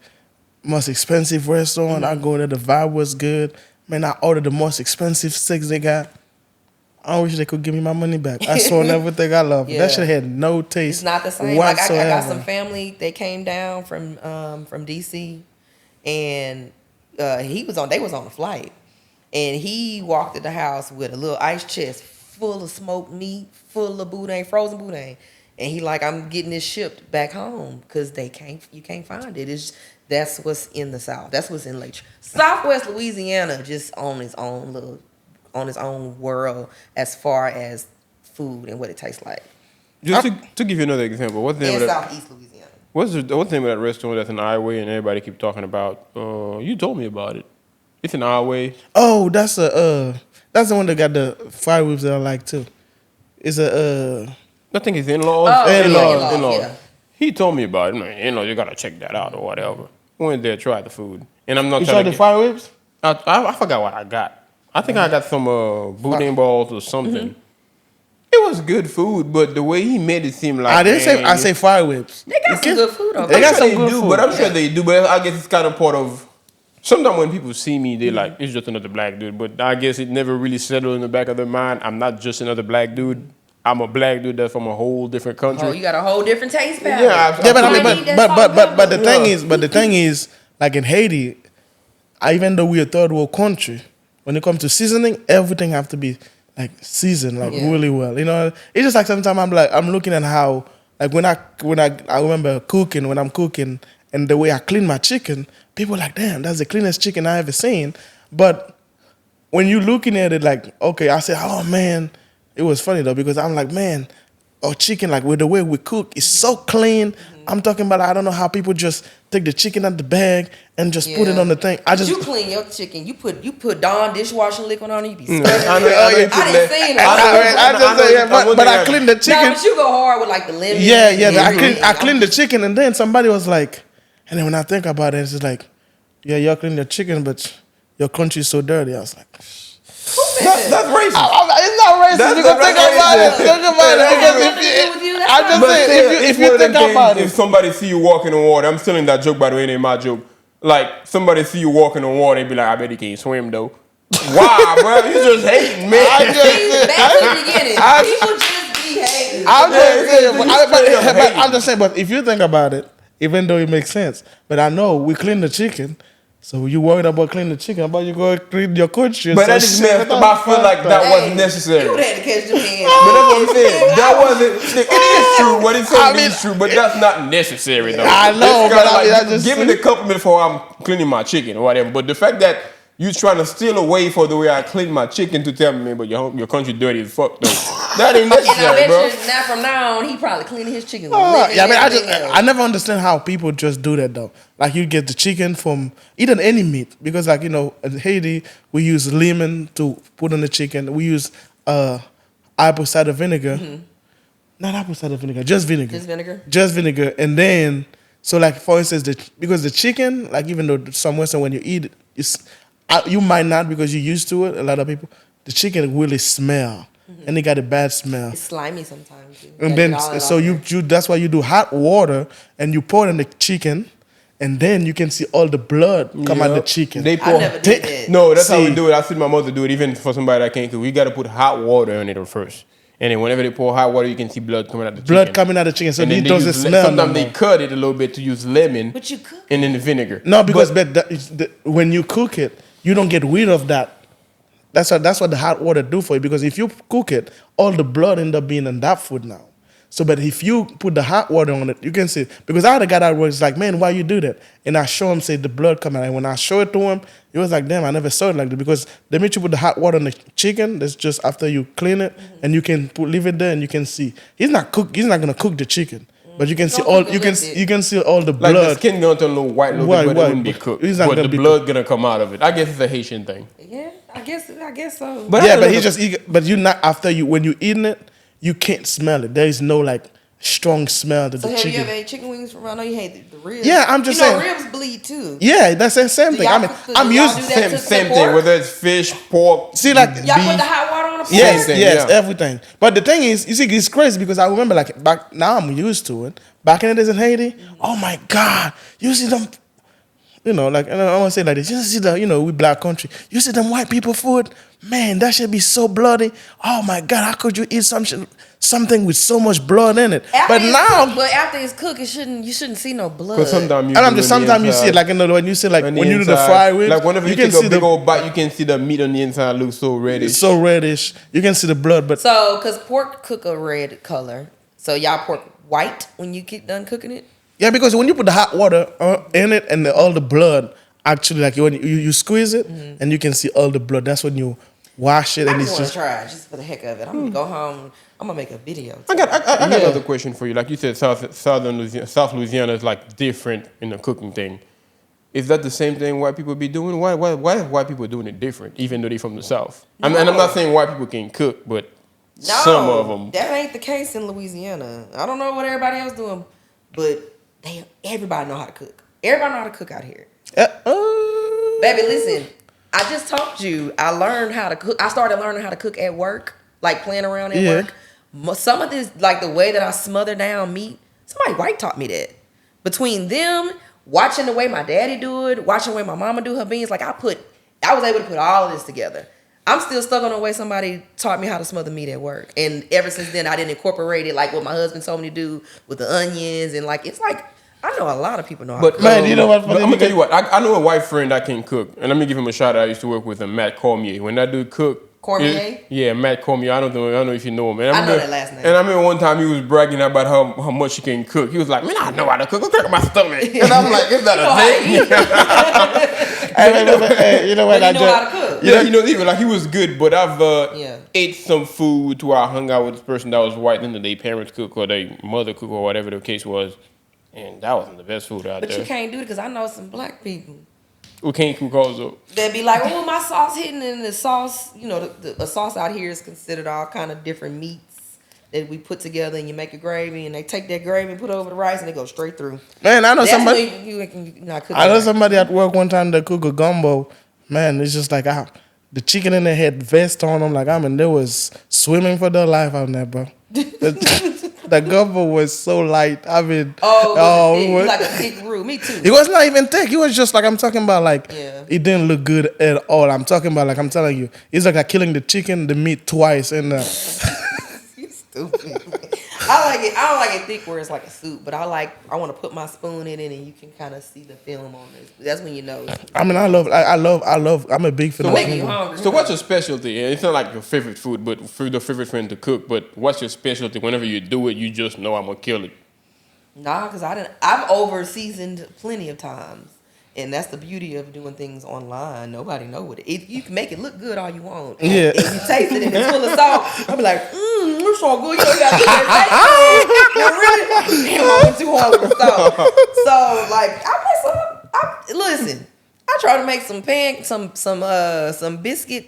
most expensive restaurant. I go there, the vibe was good. Man, I ordered the most expensive steaks they got. I wish they could give me my money back. I sold everything I love. Yeah. That shit had no taste. It's not the same. Whatsoever. Like I got some family. They came down from DC, and they was on the flight, and he walked to the house with a little ice chest full of smoked meat, full of boudin, frozen boudin, and he like, I'm getting this shipped back home because you can't find it. That's what's in the South. That's what's in Southwest Louisiana, just on its own world as far as food and what it tastes like. Just to give you another example, what's the name of that? Southeast Louisiana. What's the name of that restaurant that's in Iowa and everybody keep talking about? You told me about it. It's in Iowa. Oh, that's the one that got the fire whips that I like too. It's I think it's in-laws. Oh, in-laws. yeah. He told me about it. Man, in-laws, you gotta check that out or whatever. Went there, tried the food, and I'm not. You tried the fire whips? I forgot what I got. I think I got some boudin balls or something. It was good food, but the way he made it seem like I say fire whips. They got some good food over They got there. some good food. But I'm sure they do. But I guess it's kind of part of. Sometimes when people see me, they like, it's just another black dude. But I guess it never really settled in the back of their mind. I'm not just another black dude. I'm a black dude that's from a whole different country. Oh, you got a whole different taste palette. Yeah, but the thing is, like in Haiti, even though we're a third world country, when it comes to seasoning, everything have to be like seasoned like really well. It's just like sometimes I'm looking at how, like when I remember cooking, when I'm cooking and the way I clean my chicken, people are like, damn, that's the cleanest chicken I ever seen. But when you're looking at it, like, okay, I say, oh man, it was funny though, because I'm like, man, our chicken, like with the way we cook, is so clean. I'm talking about, I don't know how people just take the chicken out the bag and just put it on the thing. You clean your chicken. You put Dawn dishwashing liquid on it. You be scared. I didn't say it. But I cleaned the chicken. No, but you go hard with like the lemon. I cleaned the chicken, and then somebody was like, and then when I think about it, it's like, yeah, y'all clean your chicken, but your country is so dirty. I was like, that's racist. It's not racist. You can think about it. Think about it. Because I just say, if you think about it. If somebody see you walking on water, I'm stealing that joke, by the way, it ain't my joke. Like, somebody see you walking on water, they be like, I bet he can't swim, though. Wow, bro, you just hating, man. Back to the beginning. People just be hating. I'm just saying, but if you think about it, even though it makes sense, but I know we clean the chicken, so you worried about cleaning the chicken, about you go clean your country. But that is messed up. I feel like that wasn't necessary. You would have to catch them hands. But that's what I'm saying. That wasn't. It is true. What he's saying is true, but that's not necessary, though. I know, but I just give me the compliment for how I'm cleaning my chicken or whatever. But the fact that you trying to steal away for the way I clean my chicken to tell me, but your country dirty as fuck, though. That ain't necessary, and bro. I bet you now from now on, he probably cleaning his chicken. I never understand how people just do that though. Like you get the chicken from eating any meat, because like in Haiti we use lemon to put on the chicken. We use apple cider vinegar, not apple cider vinegar, just vinegar. Just vinegar, and then so like for instance, because the chicken, like even though some Western when you eat it, you might not because you're used to it. A lot of people, the chicken really smell. And it got a bad smell. It's slimy sometimes. And then, so you that's why you do hot water and you pour it in the chicken, and then you can see all the blood come out the chicken. They I pour. never did that. No, that's how See. we do it. I see my mother do it. Even for somebody that can't cook, we got to put hot water on it first. And then whenever they pour hot water, you can see blood coming out the chicken. Blood coming out of the chicken, so And then it they doesn't use smell. Sometimes no they more. cut it a little bit to use lemon. But you cook. And then the vinegar. No, because when you cook it, you don't get rid of that. That's what the hot water do for you. Because if you cook it, all the blood end up being in that food now. So, but if you put the hot water on it, you can see. Because I had a guy that was like, "Man, why you do that?" And I show him, say the blood coming out. And when I show it to him, he was like, "Damn, I never saw it like that." Because the minute you put the hot water on the chicken, that's just after you clean it, and you can leave it there, and you can see. He's not gonna cook the chicken. But you can see all you can see all the blood. Like the skin going to a little white, but it wouldn't be cooked. It's not But gonna the be blood gonna come out of it. I guess it's a Haitian thing. Yeah, I guess so. But Yeah, I but don't he know. just but you not after you when you eating it, you can't smell it. There is no like strong smell to So the have you chicken. ever ate chicken wings from? I know you hate the ribs. Yeah, I'm just you know, saying. ribs bleed too. Yeah, that's the same Do thing. y'all I mean, cook- I'm do y'all used do to that? Same to thing, pork? whether it's fish, pork. see like Y'all put beef. the hot water on the pork? yes, thing, yes, yeah. everything. But the thing is, you see, it's crazy because I remember like back now I'm used to it. Back in the days in Haiti, oh my God, you see them. You know, like, and I want to say like this. You see the, we black country. You see them white people food, man, that should be so bloody. Oh my God, how could you eat something with so much blood in it? After But it's cooked, you shouldn't see no blood. Because sometimes and I'm just sometimes you see it like when you see like when you do the fry ribs, like whenever you can take a see big the old bite, you can see the meat on the inside look so reddish. it's so reddish. You can see the blood, but So, because pork cook a red color, so y'all pork white when you get done cooking it? yeah, because when you put the hot water in it and all the blood, actually like when you squeeze it and you can see all the blood. That's when you wash it I and just it's want to just try it just for the heck of it. I'm going to go home. I'm going to make a video. I got another question for you. Like you said, South Louisiana is like different in the cooking thing. Is that the same thing white people be doing? Why are white people doing it different, even though they're from the South? And I'm not saying white people can cook, but No, some of them. that ain't the case in Louisiana. I don't know what everybody else doing, but everybody know how to cook. Everybody know how to cook out here. Baby, listen. I just told you I learned how to cook. I started learning how to cook at work, like playing around at work. Some of this, like the way that I smother down meat, somebody white taught me that. Between them, watching the way my daddy do it, watching the way my mama do her beans, like I was able to put all of this together. I'm still stuck on the way somebody taught me how to smother meat at work. And ever since then, I didn't incorporate it like what my husband told me to do with the onions. And like, it's like, I know a lot of people know how to But cook. Man, you know what? I'm gonna tell you what. I know a white friend that can cook, and let me give him a shout out. I used to work with him, Matt Cormier. When that dude cook, Cormier? yeah, Matt Cormier. I don't know if you know him. And I know that last name. And I remember one time he was bragging about how much he can cook. He was like, "Man, I know how to cook. I'm cooking my stomach." And I'm like, "Is that a thing?" You know what? But you know how to cook. Yeah, even like he was good, but I've Yeah. ate some food to where I hung out with this person that was white, and their parents cook or their mother cook or whatever the case was, and that wasn't the best food out But there. you can't do it because I know some black people. We can't cook also. They'd be like, "Oh, my sauce hitting in the sauce." You know, the sauce out here is considered all kind of different meats that we put together, and you make a gravy, and they take that gravy and put it over the rice, and they go straight through. Man, I know That's somebody. when you not cooking. I know right. somebody at work one time that cook a gumbo. Man, it's just like the chicken in there had vest on them. Like they was swimming for their life out there, bro. The gumbo was so light. I mean, it was it like a thick roux. Me too. it was not even thick. It was just like I'm talking about. Like Yeah. it didn't look good at all. I'm talking about like I'm telling you, it's like killing the chicken, the meat twice, and You stupid. I don't like it thick where it's like a soup, but I want to put my spoon in it and you can kind of see the film on it. That's when you know. I mean, I love. I'm a big fan It's of making you gumbo. hungry. So what's your specialty? And it's not like your favorite food, but for the favorite friend to cook. But what's your specialty? Whenever you do it, you just know I'm gonna kill it. Nah, because I've over seasoned plenty of times. And that's the beauty of doing things online. Nobody know what it is. You can make it look good all you want. Yeah. If you taste it and it's full of salt, I'll be like, it's so good. You know, you got to put that taste. Really? Damn, I went too hard with the salt. So, like, listen, I try to make some biscuit,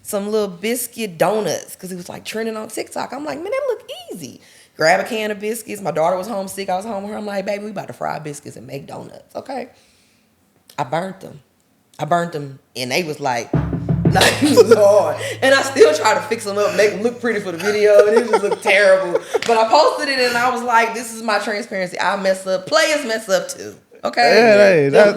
some little biscuit donuts. Because it was like trending on TikTok. I'm like, man, that look easy. Grab a can of biscuits. My daughter was homesick. I was home with her. I'm like, baby, we about to fry biscuits and make donuts. Okay. I burnt them, and they was like it was hard. And I still try to fix them up, make them look pretty for the video, and it just looked terrible. But I posted it, and I was like, this is my transparency. I mess up. Players mess up too. Okay. Yeah,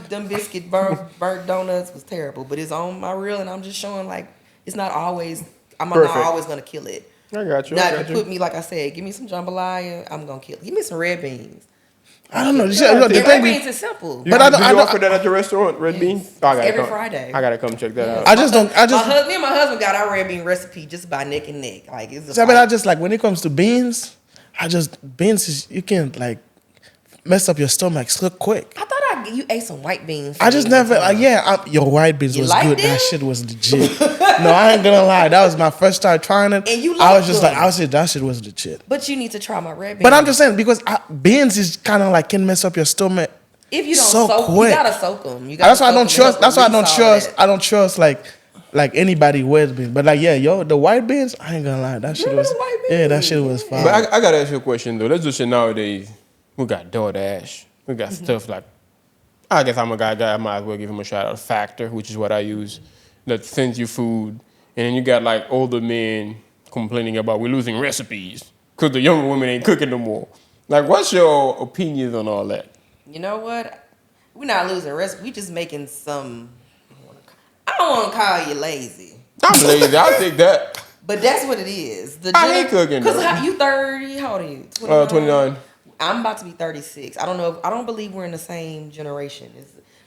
Them biscuit burnt donuts was terrible, but it's on my reel, and I'm just showing like it's not always. I'm Perfect. not always gonna kill it. I got you. Now, I if got you you. put me, like I said, give me some jambalaya, I'm gonna kill it. Give me some red beans. I don't know. The Red thing beans is simple. But I don't- do I you don't- offer that at your restaurant, red beans? Oh, I gotta Every come. Friday. I gotta come check that out. I just don't. Me and my husband got our red bean recipe just by neck and neck. Like it's just. I mean, I just like when it comes to beans. Beans is you can like mess up your stomach so quick. I thought you ate some white beans. I just never. Your white beans You was liked good. it? That shit was legit. No, I ain't gonna lie. That was my first time trying it. And you I was liked just them. like, I said that shit was legit. But you need to try my red beans. But I'm just saying because beans is kind of like can mess up your stomach. if you don't so soak, quick. you gotta soak them. That's why I don't trust. That's why I don't trust. I don't trust like anybody with beans. But like the white beans. I ain't gonna lie. That shit Remember was. the white Yeah, that beans? shit was fire. But I gotta ask you a question though. Let's just say nowadays we got DoorDash, we got stuff like. I guess I'm a guy. I might as well give him a shout out. Factor, which is what I use, that sends you food, and then you got like older men complaining about we're losing recipes because the younger women ain't cooking no more. Like, what's your opinions on all that? You know what? We're not losing recipe. We just making some. I don't want to call you lazy, I'm lazy. I'll take that. but that's what it is. I hate cooking, though. Because you 30. How old are you? 29. I'm about to be 36. I don't know. I don't believe we're in the same generation.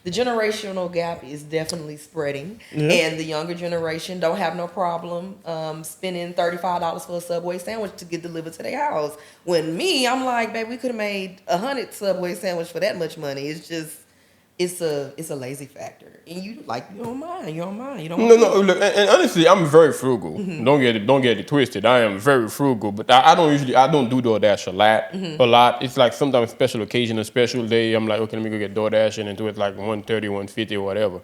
The generational gap is definitely spreading, and the younger generation don't have no problem spending $35 for a Subway sandwich to get delivered to their house. When me, I'm like, babe, we could have made 100 Subway sandwich for that much money. It's just, it's a lazy factor, and you don't mind. You don't mind. You don't. No. Look, and honestly, I'm very frugal. Mm-hmm. Don't get it twisted. I am very frugal, but I don't do DoorDash a lot. It's like sometimes special occasion, a special day. I'm like, okay, let me go get DoorDash and do it like 130, 150 or whatever.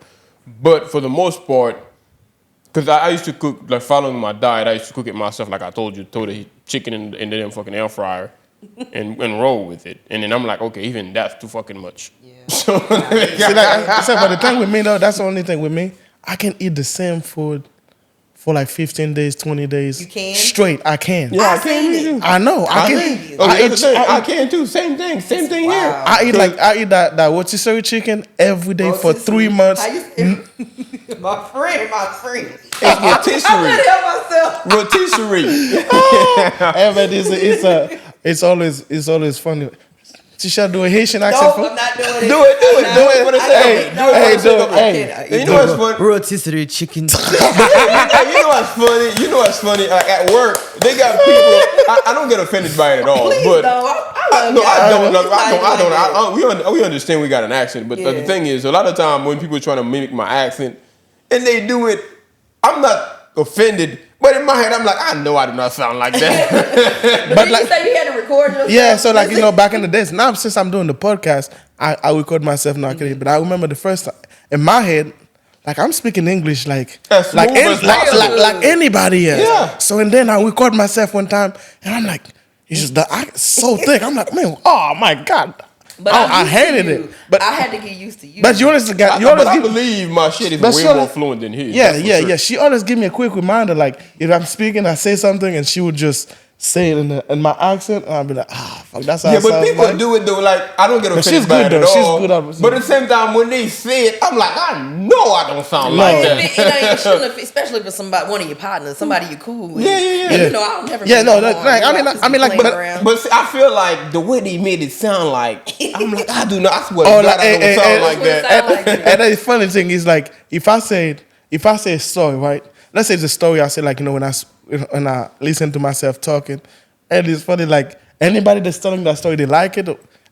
But for the most part, because I used to cook like following my diet, I used to cook it myself. Like I told you, throw the chicken in the damn fucking air fryer. And roll with it, and then I'm like, okay, even that's too fucking much. Yeah. So, See, like I said, but the thing with me though, that's the only thing with me. I can eat the same food for like 15 days, 20 days. You can? Straight. I can. yeah, I I've can't seen eat it. it. I know. I can. believe you. I can too. Same thing here. Wow. I eat that rotisserie chicken every day for 3 months. How you my friend. It's rotisserie. I couldn't help myself. Rotisserie. It's always funny. Tisha do a Haitian accent No, for. I'm not doing it. Do it for the Hey, sake. You know what's funny? Rotisserie chicken. You know what's funny? Like at work, they got people. I don't get offended by it at all. Please but don't. I love y'all. We understand we got an accent, but the thing is, a lot of time when people are trying to mimic my accent and they do it, I'm not offended. But in my head, I'm like, I know I do not sound like that. But did you say you had to record yourself? Yeah, so like back in the days. Now since I'm doing the podcast, I record myself now. But I remember the first time in my head, like I'm speaking English like anybody else. Yeah. So and then I record myself one time, and I'm like, it's just the accent so thick. I'm like, man, oh my god. But I hated it. But I had to get used to you. But you always got. I believe my shit is But way she more always- fluent than his. Yeah, That's for yeah, sure. yeah. She always give me a quick reminder, like if I'm speaking, I say something, and she would just say it in my accent, and I'll be like, fuck, that's how. Yeah, it but sounds people like. do it though. Like I don't get But offended she's by good, it at though. She's all. good at- But at the same time, when they say it, I'm like, I know I don't sound like It that. ain't shouldn't have, especially for one of your partners, somebody you cool with. Yeah. And, you know, I don't never. Yeah, no, be that- on. like, You know, I mean, like, playing but- around. But see, I feel like the way they made it sound like, I'm like, I do not. I swear to Oh, God, like, I don't hey, sound hey, like hey, that. sound like that. And the funny thing is, like, if I say a story, right? Let's say it's a story. I say, like, when I listen to myself talking, and it's funny, like anybody that's telling that story, they like it,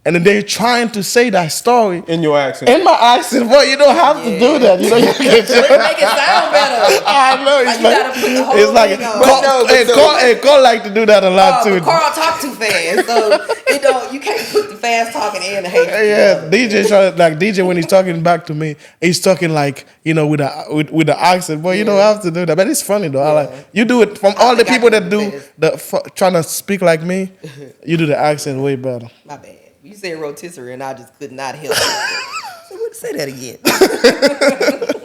and then they're trying to say that story In your accent. in my accent. Boy, you don't have to do that. You know, you can Make it sound better. I know. It's Like, you gotta put the whole it's like thing on. But no, but Carl like to do that a lot too. But Carl talk too fast, so you can't put the fast talking and the hate. Yeah, DJ when he's talking back to me, he's talking like with the accent. Boy, you don't have to do that, but it's funny though. I like you do it from all the think I people can that do do this. trying to speak like me. You do the accent way better. My bad. You said rotisserie, and I just could not help it. So what? Say that again.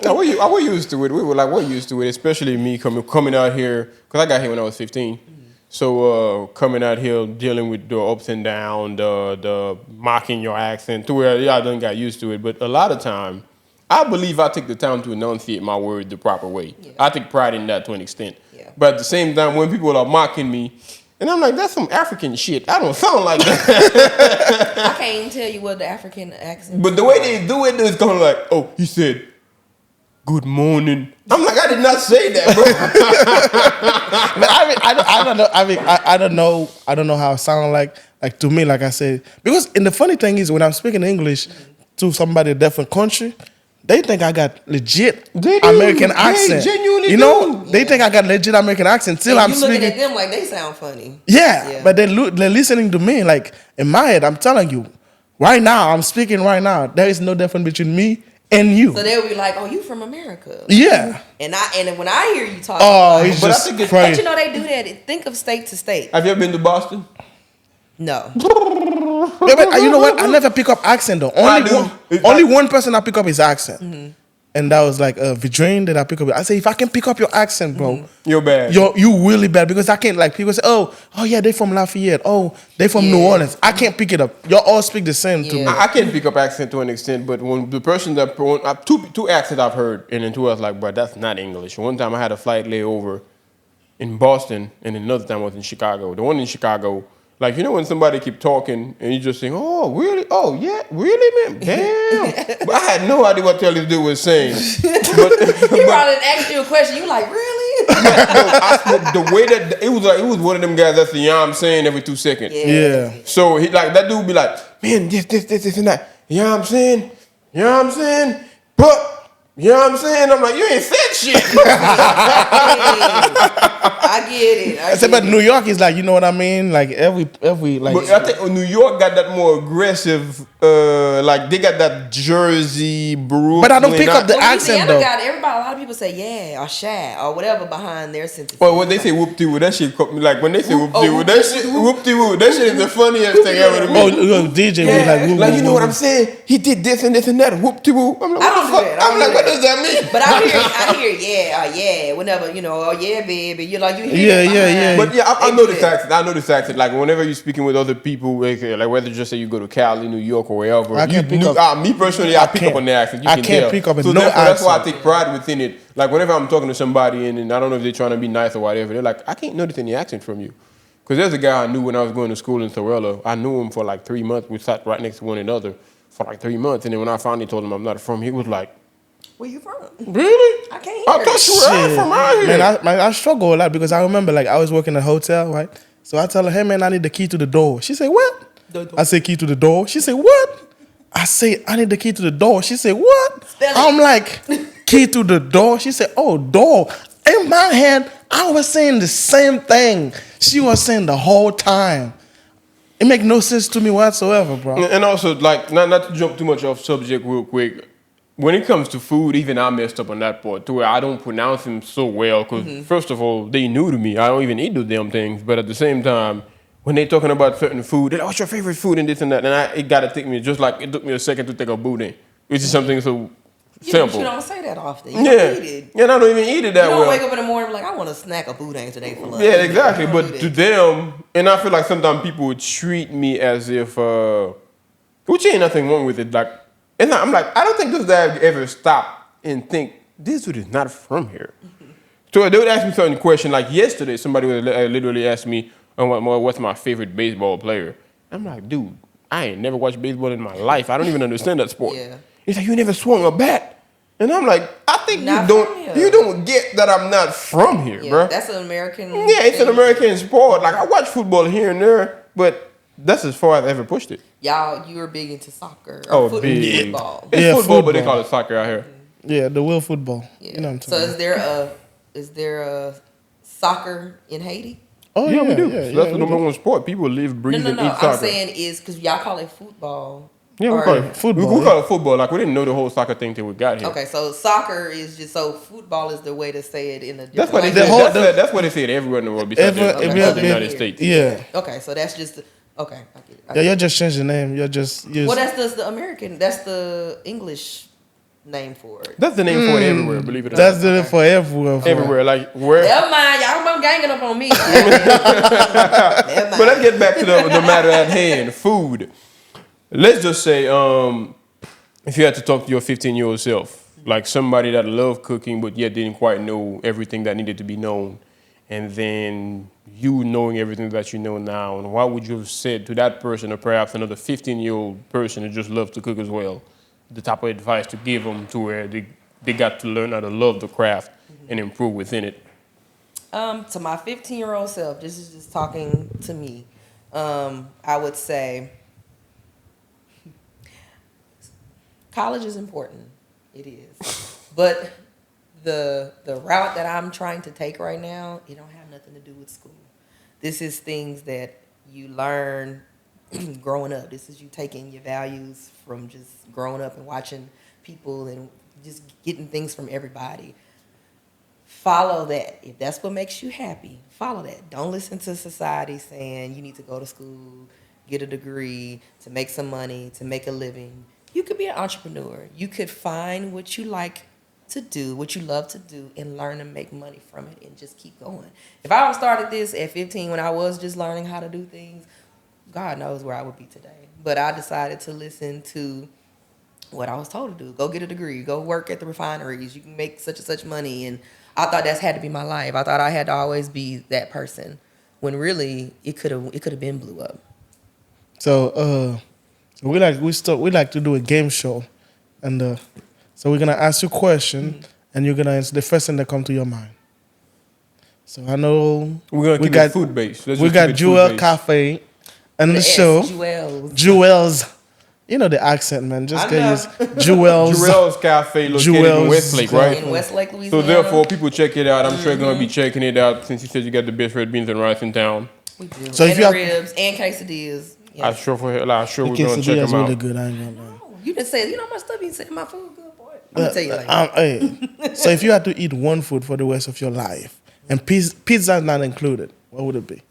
No, we're used to it. We were used to it, especially me coming out here because I got here when I was 15. So coming out here, dealing with the ups and downs, the mocking your accent, to where y'all done got used to it. But a lot of time, I believe I take the time to enunciate my word the proper way. Yeah. I take pride in that to an extent. Yeah. But at the same time, when people are mocking me, and I'm like, that's some African shit. I don't sound like that. I can't even tell you what the African accent. But the way they do it is kind of like, oh, he said, good morning. I'm like, I did not say that, bro. But I don't know. I don't know how it sounds like. Like to me, like I said, because and the funny thing is, when I'm speaking English to somebody in a different country, they think I got legit American accent. Genuinely you know, they think I got legit American accent. Till I'm you looking speaking. at them like they sound funny. Yeah, but they're listening to me. Like in my head, I'm telling you, right now, I'm speaking right now. There is no difference between me and you. So they'll be like, "Oh, you from America?" Yeah. And when I hear you talk, It's But I just think it's- crazy. but you know they do that. Think of state to state. Have you ever been to Boston? No. Yeah, but you know what? I never pick up accent though. Only one person I pick up his accent, and that was like Vidrine that I pick up. I say, if I can pick up your accent, bro, You're bad. you really bad because I can't. Like people say, oh yeah, they from Lafayette. Oh, they from New Orleans. I can't pick it up. Y'all all speak the same to me. I can pick up accent to an extent, but when the person that two accents I've heard, and then two I was like, bro, that's not English. One time I had a flight layover in Boston, and another time I was in Chicago. The one in Chicago, like, you know when somebody keep talking and you just think, oh really, oh yeah, really, man, damn. But I had no idea what the hell this dude was saying. He probably asked you a question. You like, really? The way that it was one of them guys that's the yam saying every 2 seconds. Yeah. So he like that dude be like, man, this and that. You know what I'm saying? You know what I'm saying? But you know what I'm saying? I'm like, you ain't said shit. I get it. I said, but New York is like, you know what I mean? Like every like. But I think New York got that more aggressive, like they got that Jersey, Brooklyn. But I don't pick up the accent though. A lot of people say yeah or shat or whatever behind their sense of Well, when they say whoop de woo, that shit cut me. Like when they say whoop de woo, that shit whoop de woo, that shit is the funniest thing ever to me. DJ was like, woo, Like woo, you know woo, what woo. I'm saying? He did this and this and that. Whoop de woo. I'm like, I don't do that. I'm like, what does that mean? But I hear yeah, whenever, oh yeah, baby. You like you hear it Yeah. But yeah, I They know do this that. accent. I know this accent. Like whenever you're speaking with other people, like whether just say you go to Cali, New York, or wherever. I can't pick up. Me personally, I pick up on the accent. You I can can't tell. pick up so no that's why I accent. take pride within it. Like whenever I'm talking to somebody and I don't know if they're trying to be nice or whatever, they're like, I can't notice any accent from you. Because there's a guy I knew when I was going to school in Sorella. I knew him for like 3 months. We sat right next to one another for like 3 months. And then when I finally told him I'm not from, he was like, Where you from? really? I can't hear I thought you were Shit. from out here. Man, I struggle a lot because I remember like I was working in a hotel, right? So I tell her, hey man, I need the key to the door. She said, what? I say key to the door. She said, what? I say, I need the key to the door. She said, what? Spell it. I'm like, key to the door. She said, oh, door. In my head, I was saying the same thing she was saying the whole time. It make no sense to me whatsoever, bro. And also, like, not to jump too much off subject real quick, when it comes to food, even I messed up on that part, to where I don't pronounce them so well, because first of all, they new to me. I don't even eat those damn things. But at the same time, when they talking about certain food, they're like, what's your favorite food and this and that? And it got to take me, just like it took me a second to take a boudin, which is something so simple. You don't say that often. You don't eat it. Yeah, and I don't even eat it that You don't well. wake up in the morning and be like, I want to snack a boudin today for lunch. Yeah, exactly. You don't But do to that. them, and I feel like sometimes people would treat me as if, which ain't nothing wrong with it. Like, and I'm like, I don't think this guy ever stop and think this dude is not from here. So they would ask me certain question. Like yesterday, somebody would literally ask me, what's my favorite baseball player? I'm like, dude, I ain't never watched baseball in my life. I don't even understand that sport. Yeah. He's like, you never swung a bat. And I'm like, I think Not you from here. don't get that I'm not from here, Yeah, bro. that's an American. Yeah, it's an thing. American sport. Like I watch football here and there, but that's as far as I ever pushed it. Y'all, you were big into soccer or big. football. It's Yeah, football, but they football. call it soccer out here. Yeah, the wheel football. Yeah. You know what I'm So talking is there a soccer in Haiti? Oh, Yeah, we do. Yeah, So that's the we number do. one sport. People live, breathe, No. and eat I'm soccer. saying is because y'all call it football. Yeah, we Or- call it football, We call it football. Like we didn't know the whole soccer thing till we got here. Okay, so soccer is just so football is the way to say it in a different That's what they language. say. That's what they say everywhere in the world besides the United States. Yeah. Okay, so that's just okay. I get it. Yeah, you just changed the name. You just use. Well, that's the American. That's the English name for it. That's the name for it everywhere, believe it or That's not. the name for everywhere. Everywhere, like where. Never mind, y'all ganging up on me. Never mind. But let's get back to the matter at hand, food. Let's just say, if you had to talk to your 15-year-old self, like somebody that loved cooking but yet didn't quite know everything that needed to be known, and then you knowing everything that you know now, and what would you have said to that person, or perhaps another 15-year-old person who just loves to cook as well? The type of advice to give them to where they got to learn how to love the craft and improve within it. To my 15-year-old self, this is just talking to me. I would say college is important. It is. But the route that I'm trying to take right now, it don't have nothing to do with school. This is things that you learn growing up. This is you taking your values from just growing up and watching people and just getting things from everybody. Follow that. If that's what makes you happy, follow that. Don't listen to society saying you need to go to school, get a degree, to make some money, to make a living. You could be an entrepreneur. You could find what you like to do, what you love to do, and learn to make money from it and just keep going. If I would started this at 15 when I was just learning how to do things, God knows where I would be today. But I decided to listen to what I was told to do. Go get a degree. Go work at the refineries. You can make such and such money. And I thought that's had to be my life. I thought I had to always be that person. When really it could have been blew up. So we like to do a game show, and so we're gonna ask you a question, and you're gonna answer the first thing that comes to your mind. So I know We're gonna keep it food based. We got Jewel Cafe and the show. Jewel's. You know the accent, man. Just get used. Jewel's Cafe located in Westlake, right? In Westlake, Louisiana. So therefore, people check it out. I'm sure they're gonna be checking it out since you said you got the best red beans and rice in town. We do. So and if you have ribs and quesadillas. Yeah. I'm sure we're gonna check quesadillas them out. really good. I ain't gonna lie. You just say, you know how much stuff you say my food good, boy. I'm gonna tell you later. Hey, so if you had to eat one food for the rest of your life, and pizza not included, what would it be?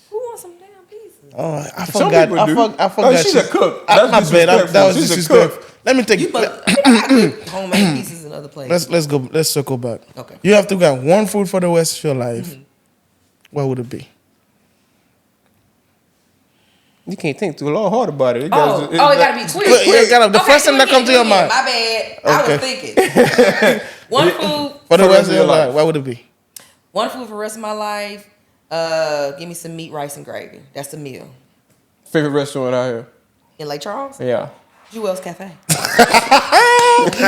Who wants some damn pizza? Oh, I Some forgot. people do. I forgot. She's a cook. My That's bad. That was disrespectful. She's a disrespectful. Let me take. I cook homemade pieces in other places. Let's go. Let's circle back. Okay. You have to get one food for the rest of your life. What would it be? You can't think too hard about it. It gotta be quick. The first thing that comes to your mind. My bad. I was thinking. One food for the rest of your life. What would it be? One food for the rest of my life. Give me some meat, rice, and gravy. That's the meal. Favorite restaurant out here? In Lake Charles? Yeah. Jewel's Cafe. My bad.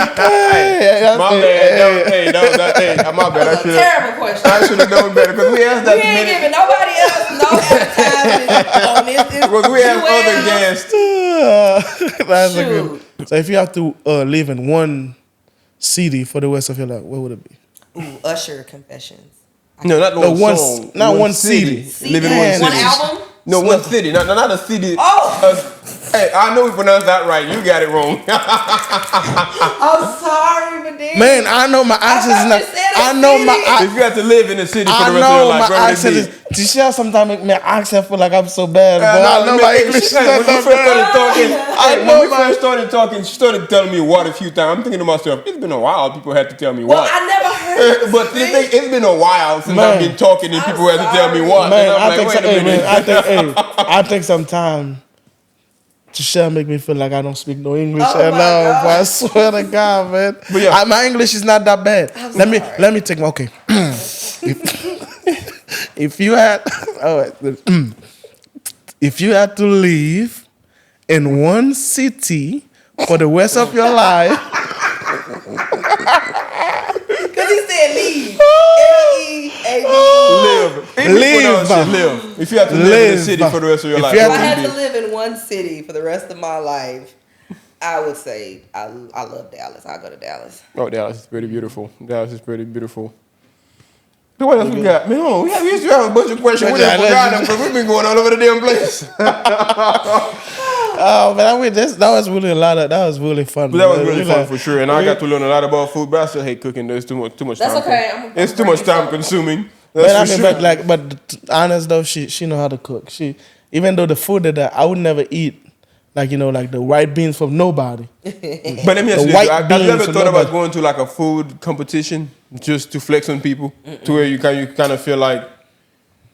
Hey, my bad. That was a terrible question. I should have known better because we asked that We ain't giving nobody else no advertisement on this. Because we have other guests. That's a good. So if you have to live in one city for the rest of your life, what would it be? Ooh, Usher Confessions. No, not one song. Not one city. Live in one city. One album? No, one city. Not a city. Oh! Hey, I know we pronounced that right. You got it wrong. I'm sorry, but then. Man, I know my accent is not. I know my. If you have to live in the city for the I rest of your know life, my accent is. Tisha sometimes make my accent feel like I'm so bad, but I know my English is not When we that first started bad. talking, know when we first started talking, she started telling me what a few times. I'm thinking to myself, it's been a while. People had to tell me Well, what. I never heard. But the thing, it's been a while since Man. I've been talking and people had to tell me what. Man, And I'm like, wait a minute. I think sometimes Tisha make me feel like I don't speak no English Oh at my all. God. But I swear to God, man, But yeah. my English is not that bad. I'm Let me take my okay. If you had, if you had to live in one city for the rest of your life, Because he said leave. L-E-A-V. Live. If you have to live in the city for the rest of your life. If what I would had it to be? live in one city for the rest of my life, I would say I love Dallas. I'll go to Dallas. Oh, Dallas is pretty beautiful. Dallas is pretty beautiful. So what else we got? Man, hold on. We used to have a bunch of questions. We just forgot them because we've been going all over the damn place. oh man, that was really that was really fun. But that was really fun for sure. And I got to learn a lot about food, but I still hate cooking. There's too much That's time. okay. It's too much time consuming. That's But I for mean, sure. but honest though, she know how to cook. She even though the food that I would never eat like like the white beans from nobody. But let me ask you this: have you ever thought about going to like a food competition just to flex on people, to where you kind of feel like,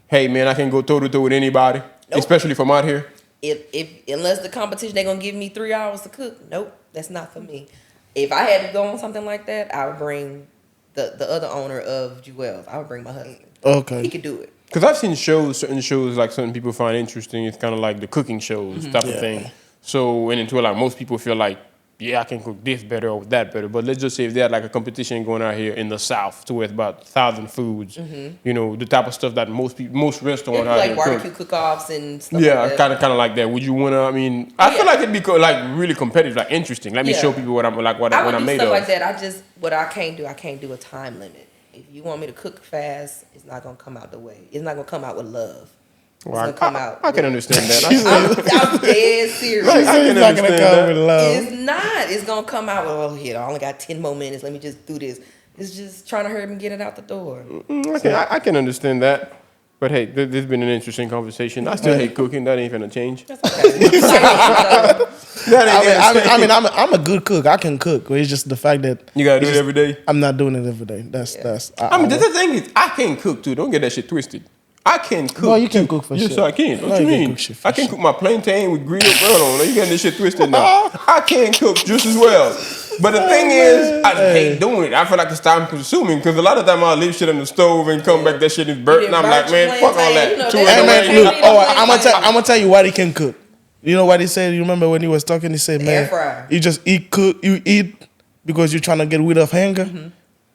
hey man, I can go toe to toe with anybody, especially from out here? If unless the competition they're gonna give me 3 hours to cook, nope, that's not for me. If I had to go on something like that, I would bring the other owner of Jewel's. I would bring my husband. Okay, he could do it. Because I've seen certain shows like certain people find interesting. It's kind of like the cooking shows type of thing. So and into it, like most people feel like, yeah, I can cook this better or that better. But let's just say if they had like a competition going out here in the South to where it's about 1,000 foods, the type of stuff that most restaurants out like here barbecue cook. cook-offs and stuff Yeah, like that. kind of like that. Would you want to? I mean, I feel like it'd be like really competitive, like interesting. Let me show people what I'm like, what I'm made of. Stuff like that. What I can't do a time limit. If you want me to cook fast, it's not gonna come out the way. It's not gonna come out with love. Well, I can understand that. I'm dead serious. I can not gonna understand come that. with love. It's not. It's gonna come out with, oh, here, I only got 10 more minutes. Let me just do this. It's just trying to hurry and get it out the door. I can understand that. But hey, this has been an interesting conversation. I still hate cooking. That ain't gonna change. That's okay. I mean, I'm a good cook. I can cook. It's just the fact that You gotta do it every day. I'm not doing it every day. That's. The thing is, I can cook too. Don't get that shit twisted. I can cook. No, you can cook for yes, sure. I can. What No, you you can mean? cook shit for I can sure. cook my plantain with grilled bread on. You getting this shit twisted now? I can cook just as well. But the thing is, I hate doing it. I feel like it's time consuming because a lot of time I'll leave shit on the stove and come back, that shit is burnt, and I'm like, man, fuck all that. Throw it Hey away. man, look. I'm gonna tell you what he can cook. You know what he said? You remember when he was talking? He said, Air fryer. "Man, you just eat because you're trying to get rid of hunger.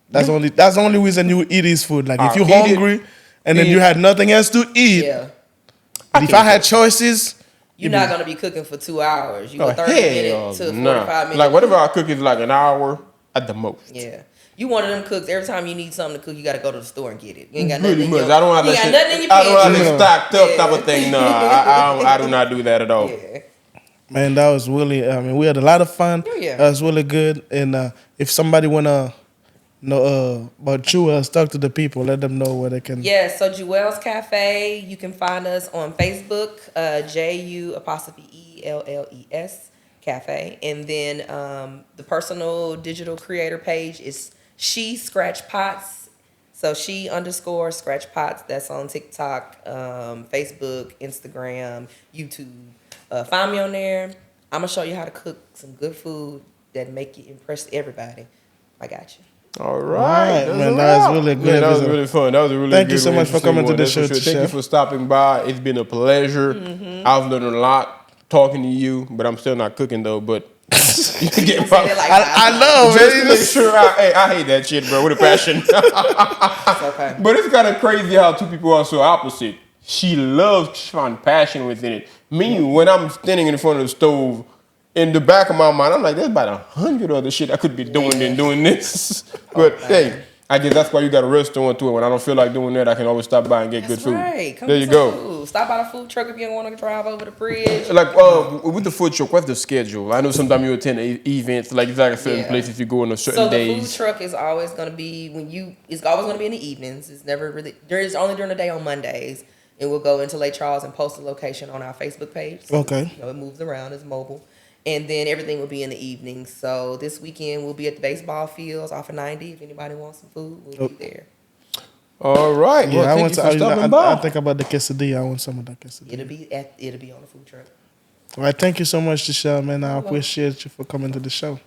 That's the only reason you eat his food. Like if you're hungry and then you had nothing else to eat. Yeah. But if I had choices, You're not gonna be cooking for 2 hours. You go 30 minutes to 45 minutes. Like whatever I cook is like an hour at the most. Yeah. You one of them cooks. Every time you need something to cook, you got to go to the store and get it. You ain't got nothing. Pretty much. In I don't have you that got shit. nothing in your I don't have pantry. it stocked up type of Yeah. thing. No, I do not do that at all. Yeah. man, that was really. I mean, we had a lot of fun. Oh, yeah. That was really good. And if somebody wanna know about Jewel's, talk to the people. Let them know where they can. Yeah, so Jewel's Cafe, you can find us on Facebook, JU_ELLES Cafe. And then the personal digital creator page is She Scratch Pots. So she_Scratch Pots. That's on TikTok, Facebook, Instagram, YouTube. Find me on there. I'm going to show you how to cook some good food that make you impress everybody. I got you. All right, man, that was really good. Man, that was really fun. That was a really Thank good. you so much for coming to the show, Thank you Chef. for stopping by. It's been a pleasure. I've learned a lot talking to you, but I'm still not cooking though. But you get my, I know, just man. to make sure. I hate that shit, bro, with a passion. It's okay. But it's kind of crazy how two people are so opposite. She loves finding passion within it. Me, when I'm standing in front of the stove, in the back of my mind, I'm like, there's about 100 other shit I could be doing than doing this. But hey, I guess that's why you got a restaurant too. When I don't feel like doing that, I can always stop by and get good food. Right. Come There get you some go. food. Stop by the food truck if you don't want to drive over the bridge. Like with the food truck, what's the schedule? I know sometimes you attend events, like it's like a certain place if you go on a certain So the days. food truck is always going to be it's always going to be in the evenings. It's never really, it's only during the day on Mondays. And we'll go into Lake Charles and post the location on our Facebook page. So, Okay. it moves around. It's mobile. And then everything will be in the evening. So this weekend we'll be at the baseball fields off of 90. If anybody wants some food, we'll be there. All right. Yeah, Well, I thank want you to. for stopping by. I think about the quesadilla. I want some of that quesadilla. It'll be on the food truck. All right, thank you so much, Michelle, man. I appreciate you for coming to the show.